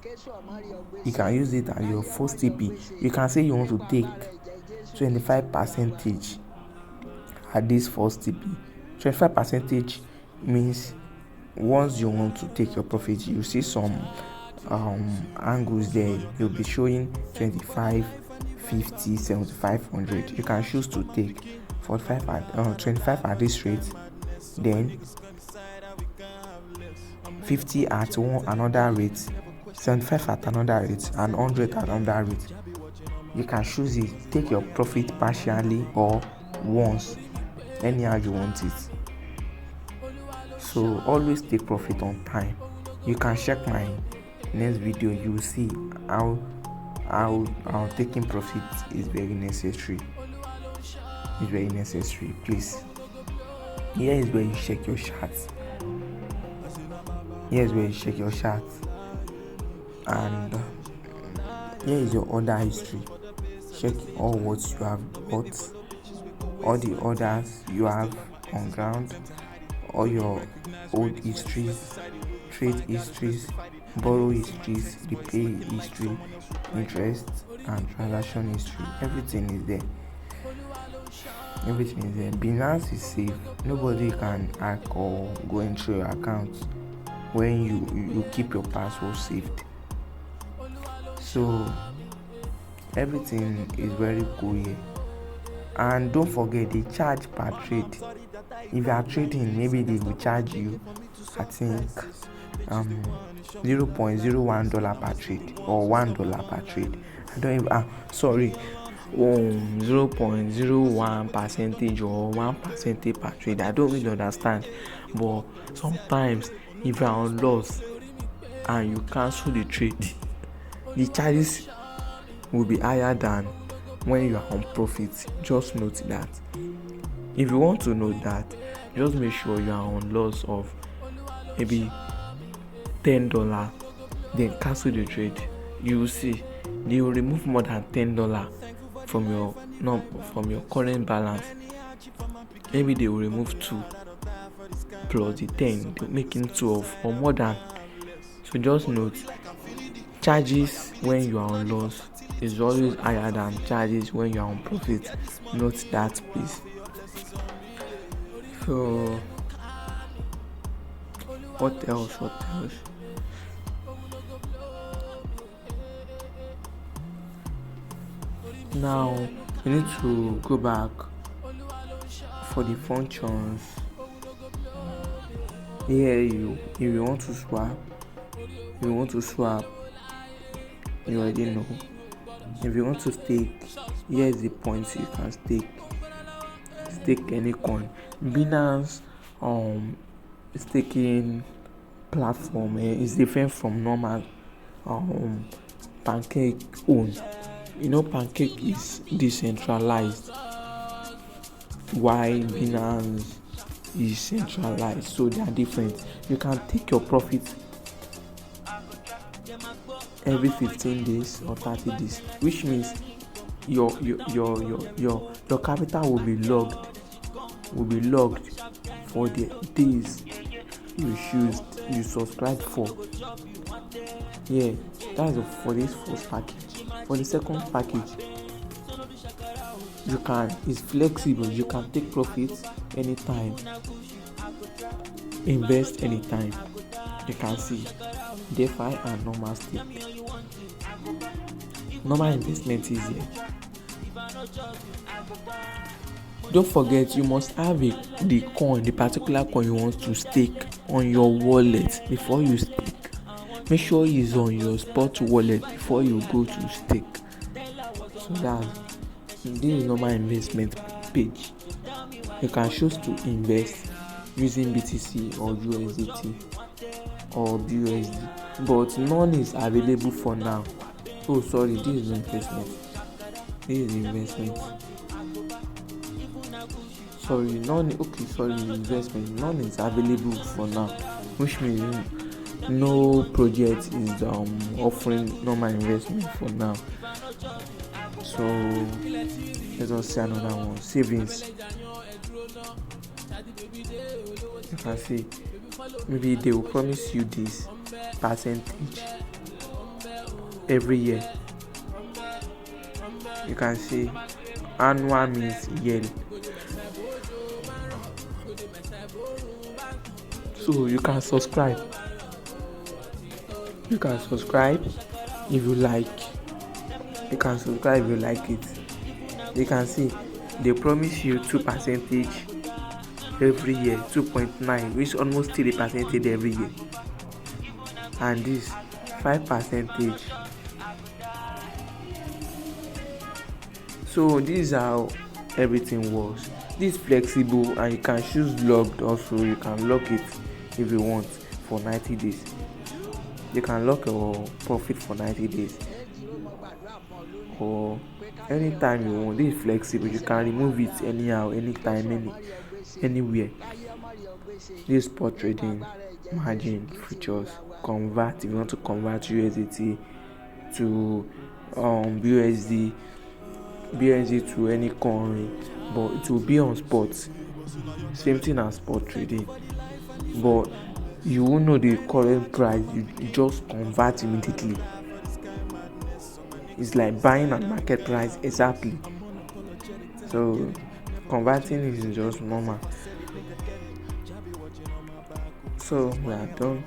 You can use it as your first TP. You can say you want to take 25% at this first TP. 25% means once you want to take your profit, you see some angles there. You'll be showing 25, 50, 75, 100. You can choose to take 45 at 25 at this rate, then 50 at another rate, 75 at another rate, and 100 at another rate. You can choose it. Take your profit partially or once, anyhow you want it. So always take profit on time. You can check my next video. You will see how taking profit is very necessary. Please, here is where you check your charts. And here is your order history. Check all what you have bought, all the orders you have on ground, all your old histories, trade histories, borrow histories, repay history, interest and transaction history. Everything is there. Binance is safe. Nobody can hack or go into your account when you keep your password saved. So everything is very cool here. And don't forget, they charge per trade. If you are trading, maybe they will charge you, I think, $0.01 per trade or $1 per trade. 0.01 percentage or 1% per trade. I don't really understand, but sometimes if you are on loss and you cancel the trade, the charges will be higher than when you are on profit. Just note that. If you want to know that, just make sure you are on loss of maybe $10, then cancel the trade. You will see they will remove more than $10 from your current balance. Maybe they will remove 2 plus the 10, making 12 or more than. So just note, charges when you are on loss is always higher than charges when you are on profit. Note that, please. So what else? Now you need to go back for the functions. Here if you want to swap, you already know. If you want to stake, here is the points you can stake any coin. Binance staking platform is different from normal Pancake own. Pancake is decentralized, while Binance is centralized, so they are different. You can take your profit every 15 days or 30 days, which means your capital will be logged for the days you subscribe for. Yeah, that's for this first package. For the second package, it's flexible. You can take profits anytime, invest anytime. You can see DeFi and normal stake. Normal investment is here. Don't forget, you must have the particular coin you want to stake on your wallet before you stake. Make sure it's on your spot wallet before you go to stake. So this is normal investment page. You can choose to invest using BTC or USDT or BUSD, but none is available for now. Oh, sorry, this is investment. Investment. Investment. None is available for now, which means no project is offering normal investment for now. So let us see another one. Savings. You can see maybe they will promise you this percentage every year. You can see annual means yearly. So you can subscribe if you like. You can subscribe if you like it. You can see they promise you 2% every year, 2.9, which is almost 3% every year, and this 5%. So this is how everything works. This is flexible, and you can choose logged also. You can lock it if you want for 90 days. You can lock your profit for 90 days or anytime you want. This is flexible. You can remove it anyhow, anytime, anywhere. This spot trading, margin, futures, convert. If you want to convert USDT to BUSD to any coin, but it will be on spot. Same thing as spot trading, but you won't know the current price. You just convert immediately. It's like buying at market price exactly. So converting is just normal. So we are done.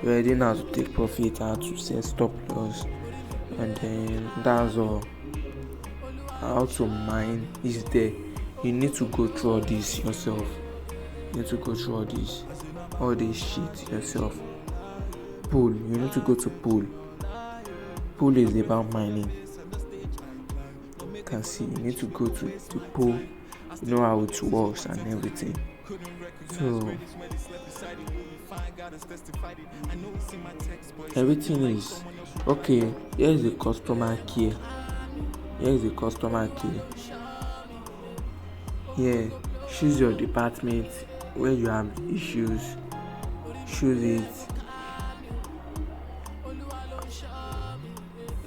We're ready now to take profit, how to set stop loss, and then that's all. How to mine is there. You need to go through all this yourself. all this shit yourself. Pool, you need to go to pool. Pool is about mining. You can see, you need to go to the pool, you know how it works and everything. So everything is okay. Here is the customer care. Here, choose your department where you have issues. Choose it.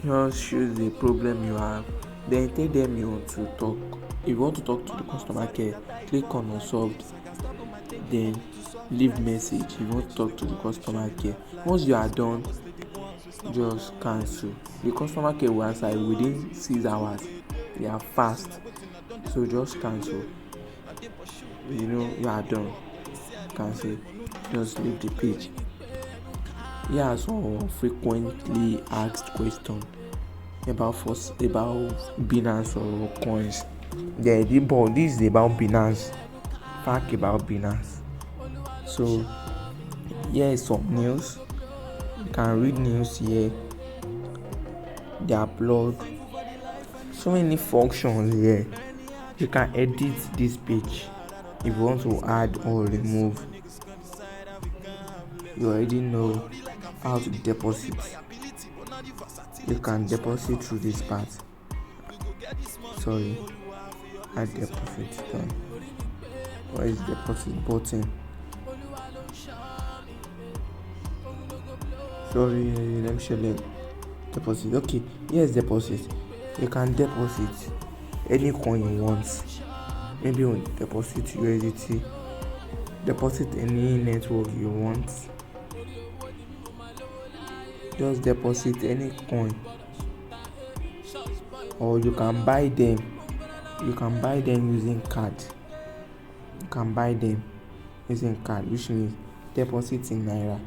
Just choose the problem you have. Then tell them you want to talk. If you want to talk to the customer care, click on unsolved. Then leave message. If you want to talk to the customer care, once you are done, just cancel. The customer care will answer within 6 hours. They are fast, so just cancel. You are done. Cancel. Just leave the page. Here are some frequently asked questions about Binance or coins. This is about Binance. Fact about Binance. So here is some news. You can read news here. Their blog. So many functions here. You can edit this page if you want to add or remove. You already know how to deposit. You can deposit through this part. Add deposit done. Where is deposit button? Let me show you. Deposit. Okay, here's deposit. You can deposit any coin you want. Maybe on deposit USDT. Deposit any network you want. Just deposit any coin, or you can buy them. Using card. You can buy them using card, which means deposit in naira.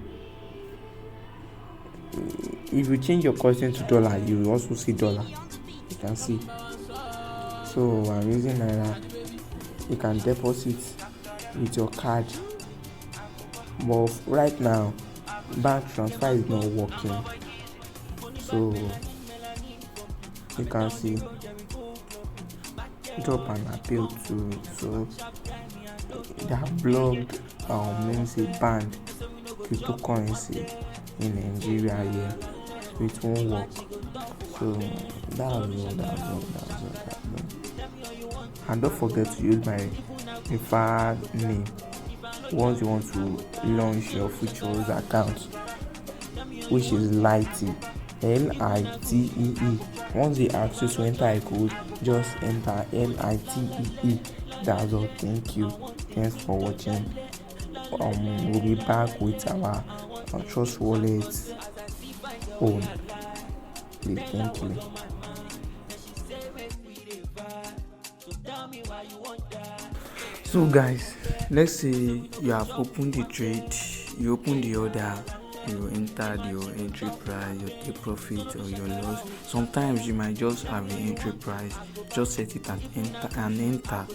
If you change your currency to dollar, you will also see dollar. You can see. So I'm using naira. You can deposit with your card. But right now, bank transfer is not working. So you can see, drop an appeal to. So they have blocked means a banned cryptocurrency in Nigeria here. So it won't work. So that's all. And don't forget to use my preferred name once you want to launch your futures account, which is Litee, Litee. Once they ask you to enter a code, just enter Litee. That's all. Thank you. Thanks for watching. We'll be back with our Trust Wallet own. Please, thank you. So guys, let's say you have opened the trade, you open the order, you entered your entry price, your take profit or your loss. Sometimes you might just have an entry price, just set it and enter.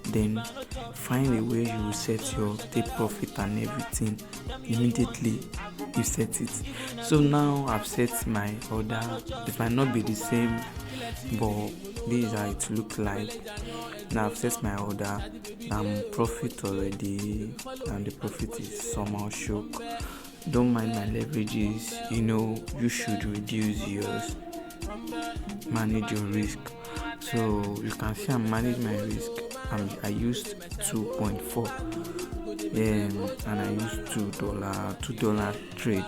Then find a way you will set your take profit and everything immediately you set it. So now I've set my order. It might not be the same, but this is how it looks like. Now I've set my order. I'm profit already, and the profit is somehow shook. Don't mind my leverages. You should reduce yours. Manage your risk. So you can see I'm managing my risk. I used 2.4. And I used $2 trade.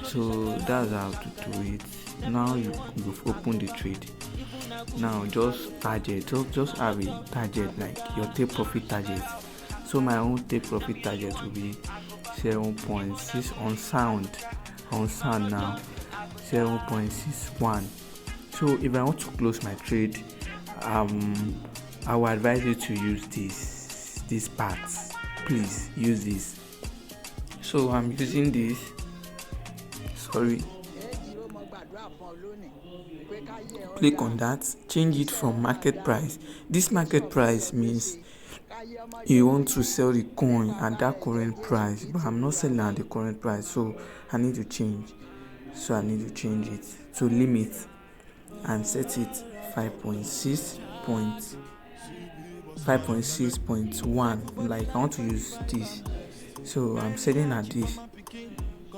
So that's how to do it. Now you've opened the trade. Now just target, just have a target, like your take profit target. So my own take profit target will be 7.6 on sound now, 7.61. So if I want to close my trade, I will advise you to use these parts. Please use this. So I'm using this. Click on that, change it from market price. This market price means you want to sell the coin at that current price, but I'm not selling at the current price, so I need to change. So I need to change it to limit and set it 5.6.1. Like I want to use this, so I'm setting at this.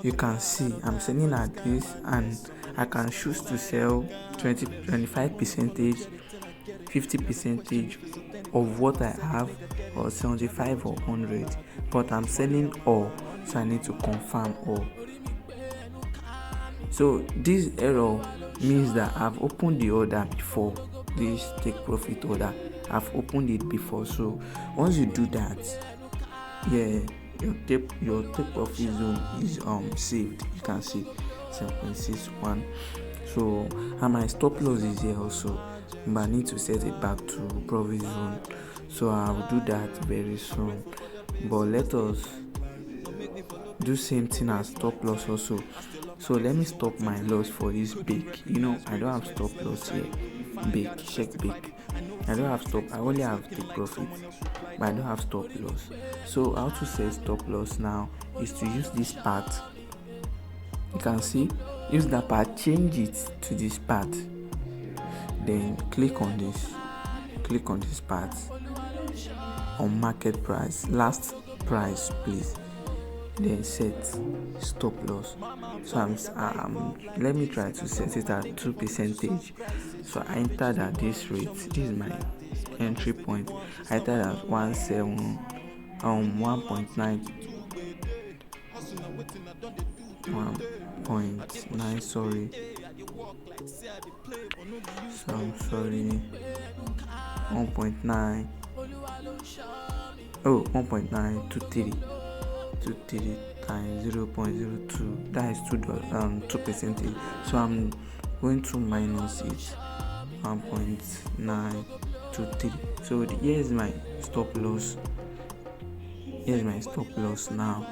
You can see I'm selling at this, and I can choose to sell 25 percentage, 50 percentage of what I have, or 75 or 100, but I'm selling all, so I need to confirm all. So this error means that I've opened the order before, this take profit order. I've opened it before, so once you do that, your take profit zone is saved. You can see 7.61. So and my stop loss is here also, but I need to set it back to profit zone, so I'll do that very soon. But let us do same thing as stop loss also. So let me stop my loss for this bake. I don't have stop loss here. Bake, check bake. I don't have stop. I only have take profit, but I don't have stop loss. So how to set stop loss now is to use this part. You can see, use that part, change it to this part, then click on this part on market price, last price please, then set stop loss. So let me try to set it at 2%. So I entered at this rate. This is my entry point. I entered at 1.9 1.9 sorry. So I'm sorry. 1.9. Oh, 1.923 times 0.02. That is 2%. So I'm going to minus it. 1.923. So here's my stop loss. Now.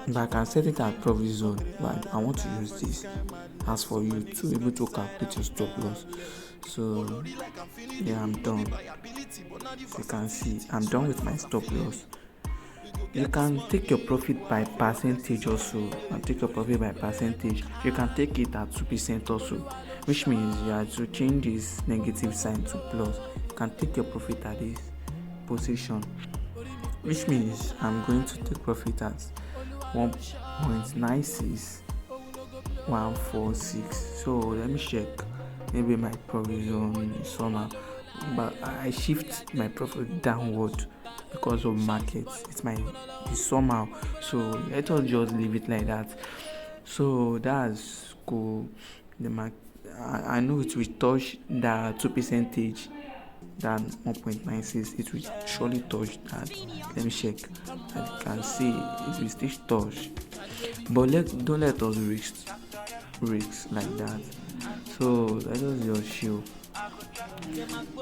But I can set it at profit zone, but I want to use this as for you to be able to calculate your stop loss. So I'm done. So you can see I'm done with my stop loss. You can take your profit by percentage also. You can take your profit by percentage. You can take it at 2% also, which means you have to change this negative sign to plus. You can take your profit at this position, which means I'm going to take profit at 1.96146. So let me check. Maybe my profit zone is somehow, but I shift my profit downward because of market. It's somehow. So let us just leave it like that. So that's cool. I know it will touch the 2%. Than 1.96, it will surely touch that. Let me check. I can see it will still touch, but don't let us risk like that. So let us just show.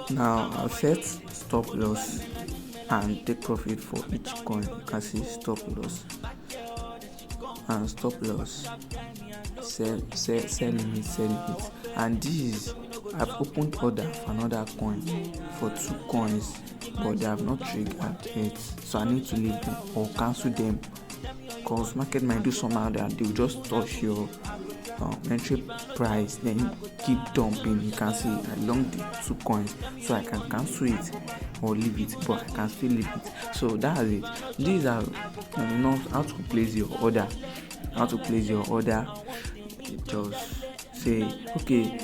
Now I'll set stop loss and take profit for each coin. You can see stop loss and stop loss, sell limit, and this is I've opened order for another coin for 2 coins, but they have not triggered yet, so I need to leave them or cancel them, because market might do somehow that they will just touch your entry price, then keep dumping. You can see I long the 2 coins, so I can cancel it or leave it, but I can still leave it. So that's it. These are how to place your order. Just say okay,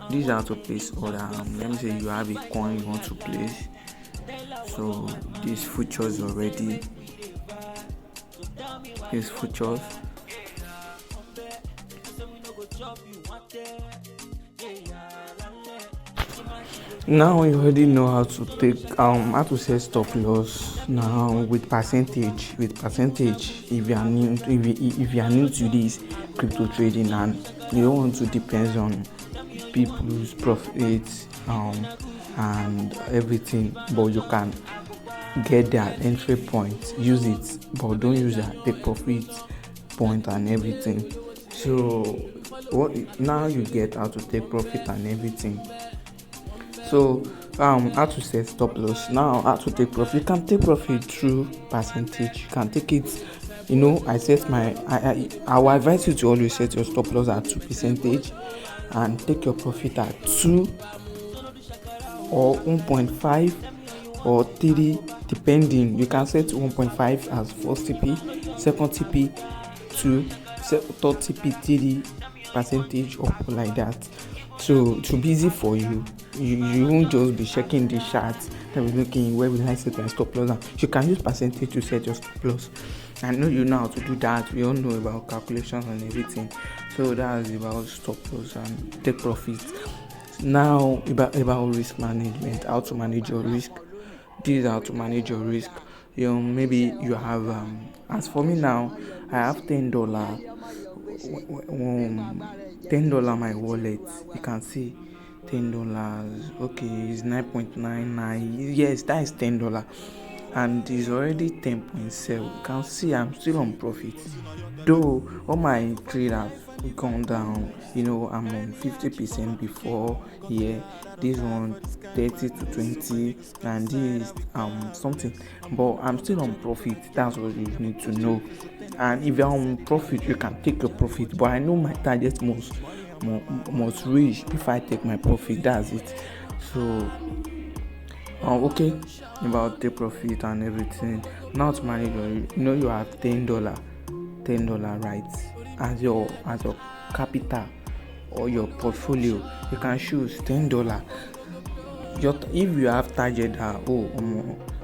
these are to place order. Let me say you have a coin you want to place. So these futures already. Now you already know how to set stop loss. Now with percentage, if you are new to this crypto trading and you don't want to depend on people's profits and everything, but you can get their entry point, use it, but don't use the profit point and everything. So now you get how to take profit and everything. So how to set stop loss. Now how to take profit. You can take profit through percentage. You can take it, I set my I will advise you to always set your stop loss at 2% and take your profit at 2 or 1.5 or 3, depending. You can set 1.5 as first TP, second TP 2, third TP 3% up like that. So it will be easy for you. You won't just be checking the charts and be looking where will I set my stop loss. You can use percentage to set your stop loss. I know you know how to do that. We all know about calculations and everything. So that's about stop loss and take profit. Now about risk management, how to manage your risk. This is how to manage your risk. Maybe you have as for me now, I have $10. $10 my wallet. You can see $10. Okay, it's 9.99. Yes, that is $10, and it's already 10.7. You can see I'm still on profit, though all my trade have gone down. I'm on 50% before here. This one 30 to 20, and this something, but I'm still on profit. That's what you need to know. And if you're on profit, you can take your profit, but I know my target must reach before I take my profit. That's it. So okay, about the profit and everything. Now to manage you have $10 right as your capital or your portfolio. You can choose $10. If you have target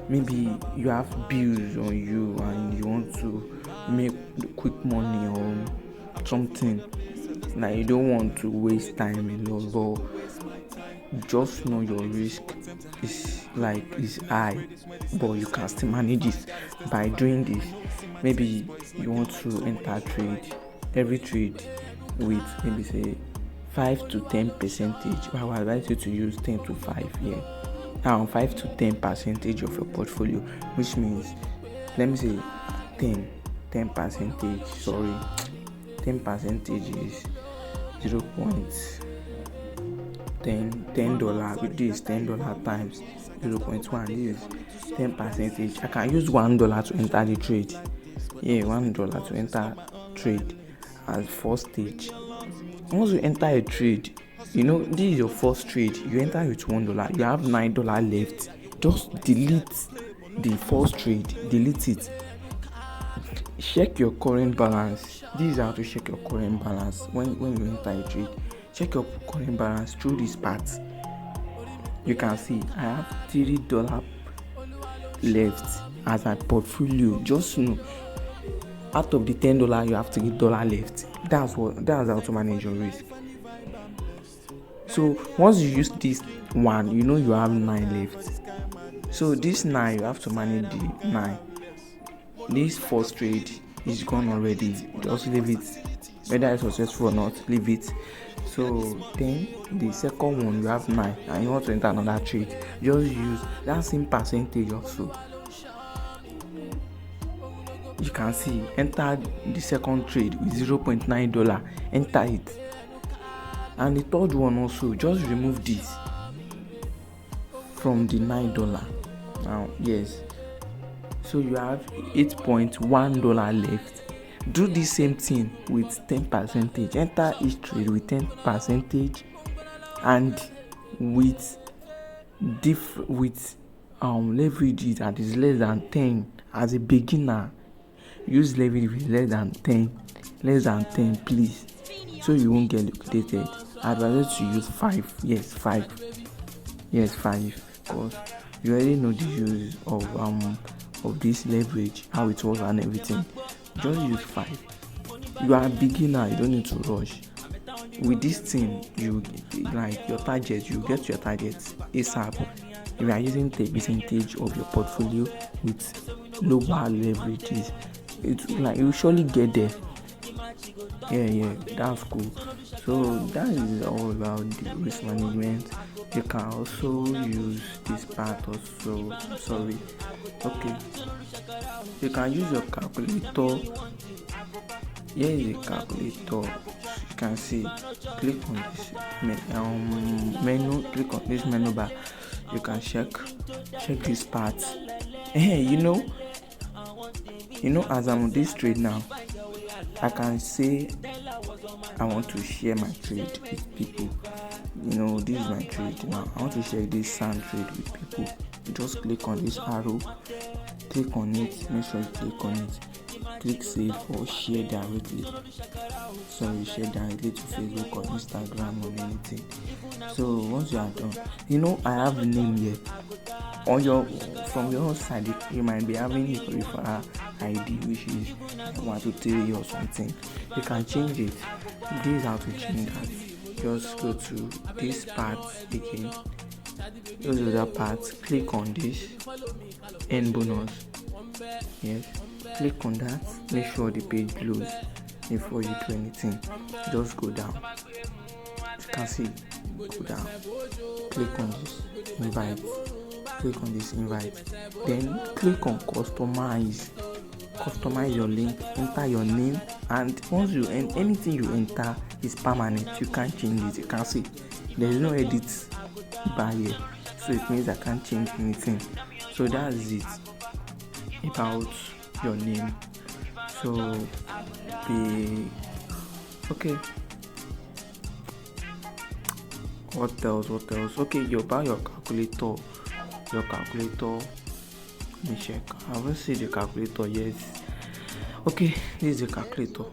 maybe you have bills on you and you want to make quick money or something, like you don't want to waste time a lot, but just know your risk is high, but you can still manage it by doing this. Maybe you want to enter every trade with maybe say 5 to 10%. I will advise you to use 10 to 5 here. Now 5 to 10% of your portfolio, which means, let me say 10%. Sorry, 10% is 0.10 with this $10 times 0.1. This is 10%. I can use $1 to enter the trade. $1 to enter trade as first stage. Once you enter a trade, this is your first trade. You enter with $1. You have $9 left. Just delete the first trade. Delete it. Check your current balance. This is how to check your current balance when you enter a trade. Check your current balance through this part. You can see I have $3 left as my portfolio. Just know, out of the $10, you have $3 left. That's how to manage your risk. So once you use this one, you have 9 left. So this 9, you have to manage the 9. This first trade is gone already. Just leave it. Whether it's successful or not, leave it. So then the second one, you have 9 and you want to enter another trade. Just use that same percentage also. You can see, enter the second trade with $0.9. Enter it. And the third one also, just remove this from the $9. Now, yes. So you have $8.1 left. Do the same thing with 10%. Enter each trade with 10% and with leverage that is less than 10. As a beginner, use leverage with less than 10, please, so you won't get liquidated. I advise you to use 5. Yes, 5, because you already know the use of this leverage, how it works and everything. Just use 5. You are a beginner, you don't need to rush. With this thing, you like your target, you get your target ASAP. If you are using 10% of your portfolio with lower leverages, you surely get there. Yeah, that's cool. So that is all about the risk management. You can also use this part also. Okay, you can use your calculator. Here is a calculator. You can see, click on this menu, click on this menu bar. you can check this part. You know, as I'm on this trade now, I can say I want to share my trade with people. This is my trade now. I want to share this sand trade with people. You just click on this arrow, click on it, make sure you click on it, click save or share directly. Share directly to Facebook or Instagram or anything. So once you are done, I have a name here. From your side, you might be having a referral ID which is 123 or something. You can change it. This is how to change that. Just go to this part again. Go to that part. Click on this end bonus. Yes. Click on that. Make sure the page closes before you do anything. Just go down. You can see. Go down. Click on this invite. Click on this invite. Then click on customize your link, enter your name, and once you anything you enter is permanent. You can't change it. You can see there is no edit bar here, so it means I can't change anything. So that's it about your name. So okay. What else? Okay, you buy your calculator. Let me check. I haven't seen the calculator yet. Okay, this is the calculator.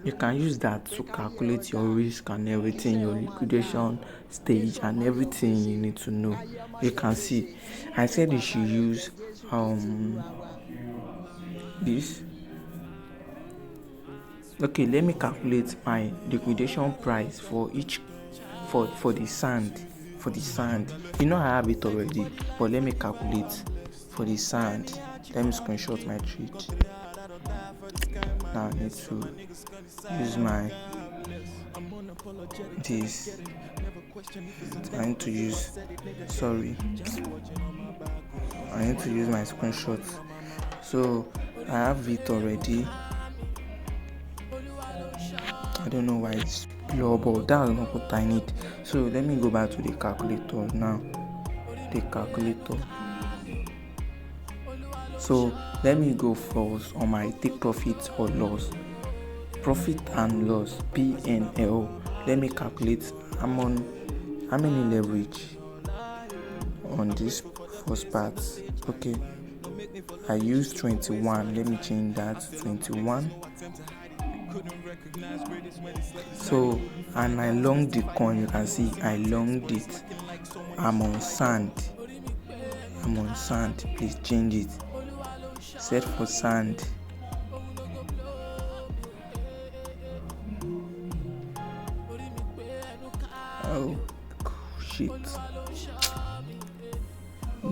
You can use that to calculate your risk and everything, your liquidation stage and everything you need to know. You can see I said you should use this. Okay, let me calculate my liquidation price for each for the sand. I have it already, but let me calculate for the sand. Let me screenshot my trade. Now I need to use my this. I need to use my screenshot. So I have it already. I don't know why it's blur, but that's not what I need. So let me go back to the calculator now. So let me go first on my take profit or loss. Profit and loss, PNL. Let me calculate how many leverage on this first part. Okay, I use 21. Let me change that to 21. So, and I longed the coin. You can see I longed it. I'm on sand. Please change it. Set for sand. Oh shit.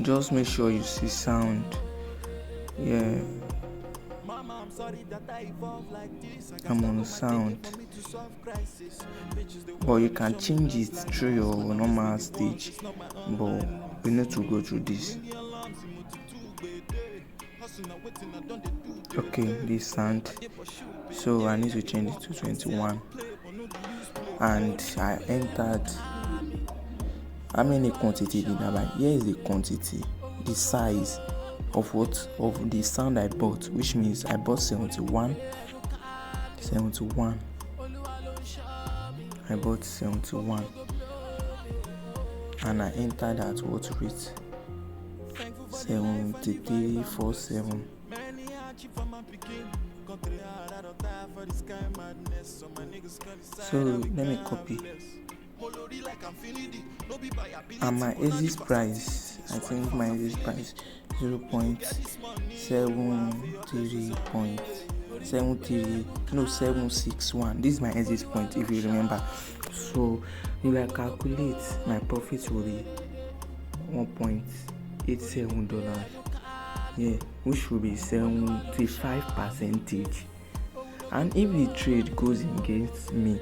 Just make sure you see sound. Yeah. I'm on sound. But you can change it through your normal stage. But we need to go through this. Okay, this sound. So I need to change it to 21. And I entered. How many quantity did I buy? Here is the quantity, the size of the sound I bought, which means I bought 71. I bought 71 and I entered at what rate? 73.47. So let me copy. And my exit price, I think my exit price 761. This is my exit point, if you remember. So if I calculate, my profit will be $1.87. Yeah, which will be 75%. And if the trade goes against me,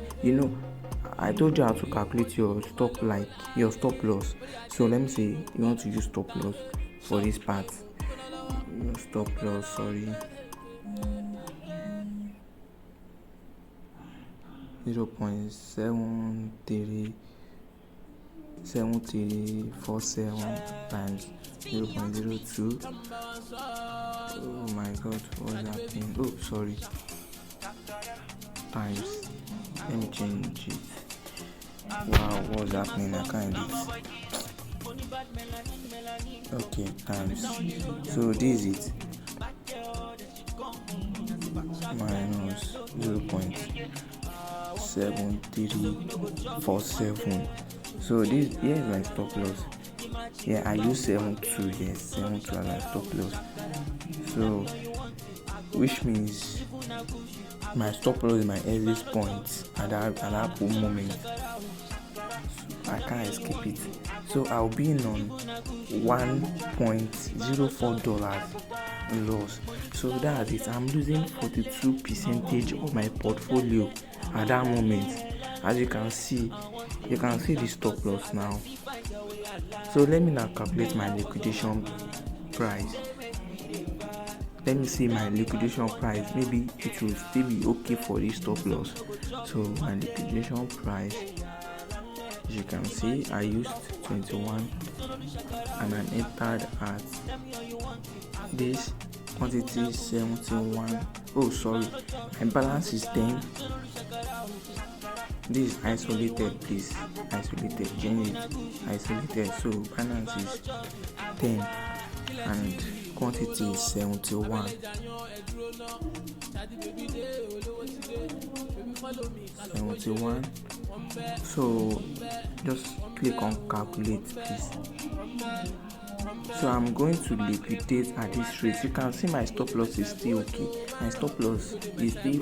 I told you how to calculate your stop loss. So let me say you want to use stop loss for this part. Your stop loss, 0.73. 7347 times 0.02. Oh my god, what's happening? Oh, sorry. Times, let me change it. Wow, what's happening? I can't edit. Okay, times. So this is it. Minus 0.7347. So this here is my stop loss. Yeah, I use 72. Yes, 72 as my stop loss. So which means my stop loss is my earliest point at that moment. So I can't escape it. So I'll be in on $1.04 loss. So that's it. I'm losing 42% of my portfolio at that moment. As you can see the stop loss now. So let me now calculate my liquidation price. Let me see my liquidation price. Maybe it will still be okay for this stop loss. So my liquidation price, as you can see, I used 21 and I entered at this quantity 71. Oh, sorry, my balance is 10. This is isolated, please. Isolated, change it. Isolated. So balance is 10 and quantity is 71. 71. So just click on calculate, please. So I'm going to liquidate at this rate. You can see my stop loss is still okay. My stop loss is still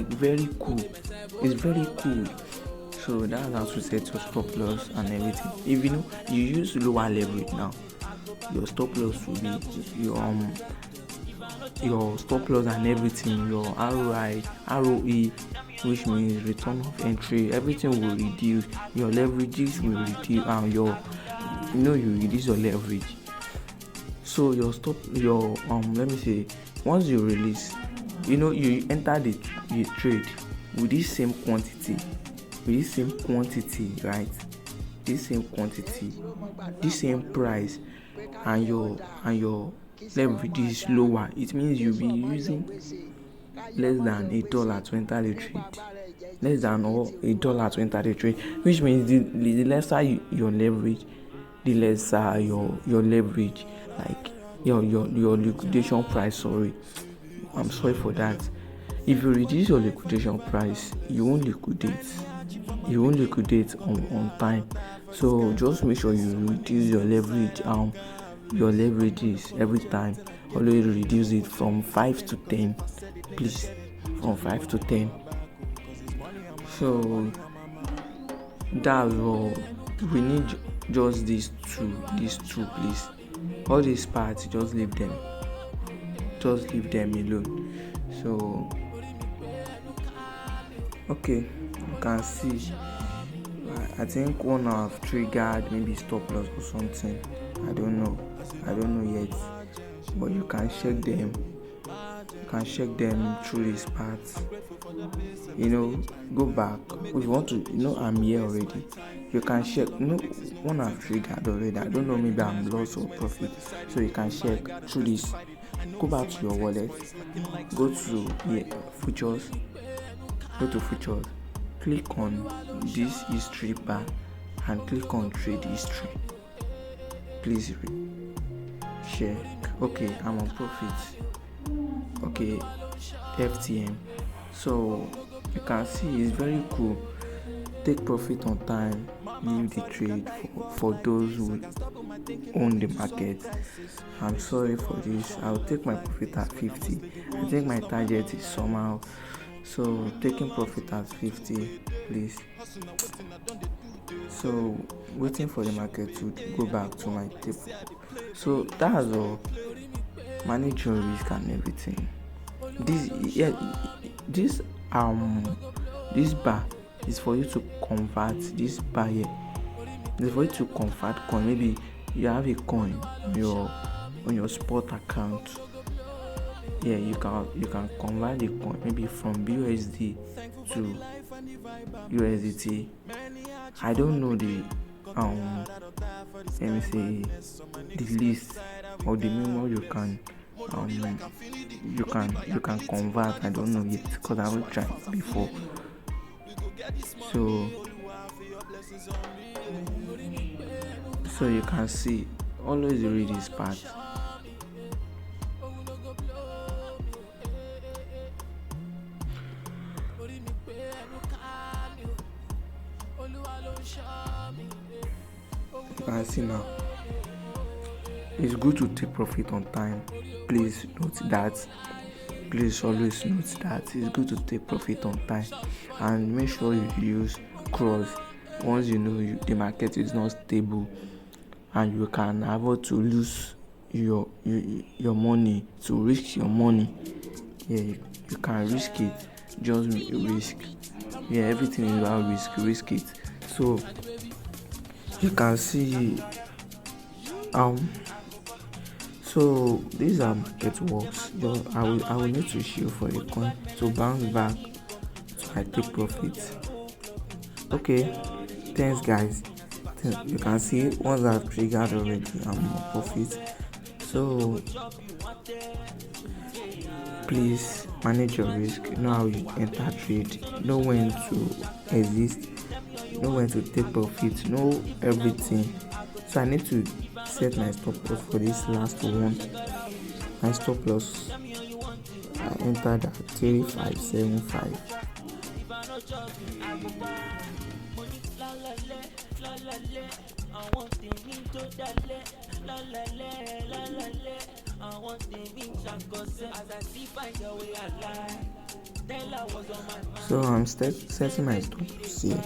very cool. It's very cool. So that's how to set your stop loss and everything. If you use lower leverage now, your stop loss will be your stop loss and everything, your ROE, which means return of entry, everything will reduce. Your leverages will reduce, and you reduce your leverage. So let me say, once you release, you enter the trade with this same quantity, right? This same quantity, this same price, and your leverage is lower. It means you'll be using less than $1 to enter the trade. Less than $1 to enter the trade, which means the lesser your leverage, the lesser your leverage, like your liquidation price. I'm sorry for that. If you reduce your liquidation price, you won't liquidate on time. So just make sure you reduce your leverage. Your leverages every time. Always reduce it from 5 to 10, please. From 5 to 10. So that's all. We need just these two, please. All these parts, just leave them alone. So okay, you can see I think one have triggered maybe stop loss or something. I don't know yet, but you can check them through this part. Go back if you want to. I'm here already. You can check. One have triggered already. I don't know, maybe I'm loss or profit. So you can check through this. Go back to your wallet. Go to futures. Click on this history bar and click on trade history. Please check. Okay, I'm on profit. Okay, FTM. So you can see it's very cool. Take profit on time. Leave the trade for those who own the market. I'm sorry for this. I'll take my profit at 50. I think my target is somehow. So taking profit at 50, please. So waiting for the market to go back to my table. So that's all. Manage your risk and everything. This bar is for you to convert. This bar here is for you to convert coin. Maybe you have a coin on your spot account. Yeah, you can convert the coin maybe from BUSD to USDT. I don't know the um let me say the least or the minimum you can convert. I don't know yet because I haven't tried it before. So you can see, always read this part. You can see now, it's good to take profit on time. Please note that. Please always note that it's good to take profit on time, and make sure you use cross once you know the market is not stable and you can afford to lose your money, to risk your money. Yeah, you can risk it. Just risk. Yeah, everything is about risk it. So you can see so these are market works. I will need to shield for a coin to bounce back, so I take profit. Okay, thanks guys. You can see once I've triggered already, I'm on profit. So please manage your risk. Know how you enter trade. Know when to exist. Know when to take profit. Know everything. So I need to set my stop loss for this last one. My stop loss, I entered at 3575. So I'm setting my stop loss here.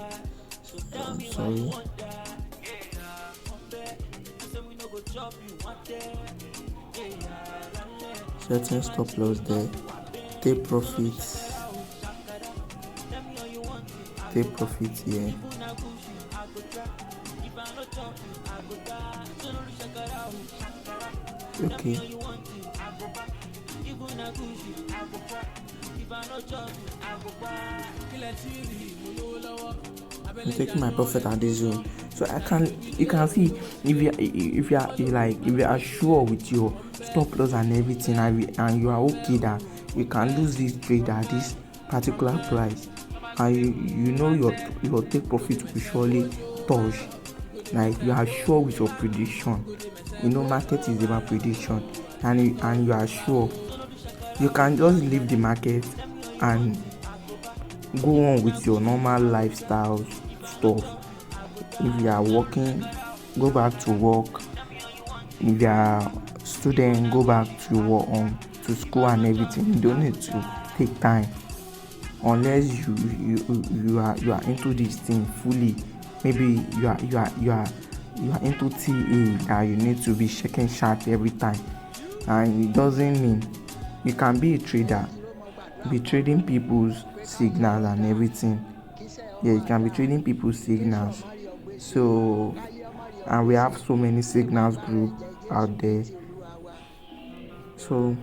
I'm sorry. Setting stop loss there. Take profits. Take profit here. Okay. I'm taking my profit at this zone, so you can see if you are sure with your stop loss and everything, and you are okay that you can lose this trade at this particular price, and you know your take profit will surely touch. Like you are sure with your prediction. You know market is about prediction, and you are sure. You can just leave the market and go on with your normal lifestyle stuff. If you are working, go back to work. If you are student, go back to work, to school and everything. You don't need to take time unless you are into this thing fully. Maybe you are into TA that you need to be checking chart every time, and it doesn't mean you can be a trader, be trading people's signals and everything. Yeah, you can be trading people's signals. So, and we have so many signals group out there. So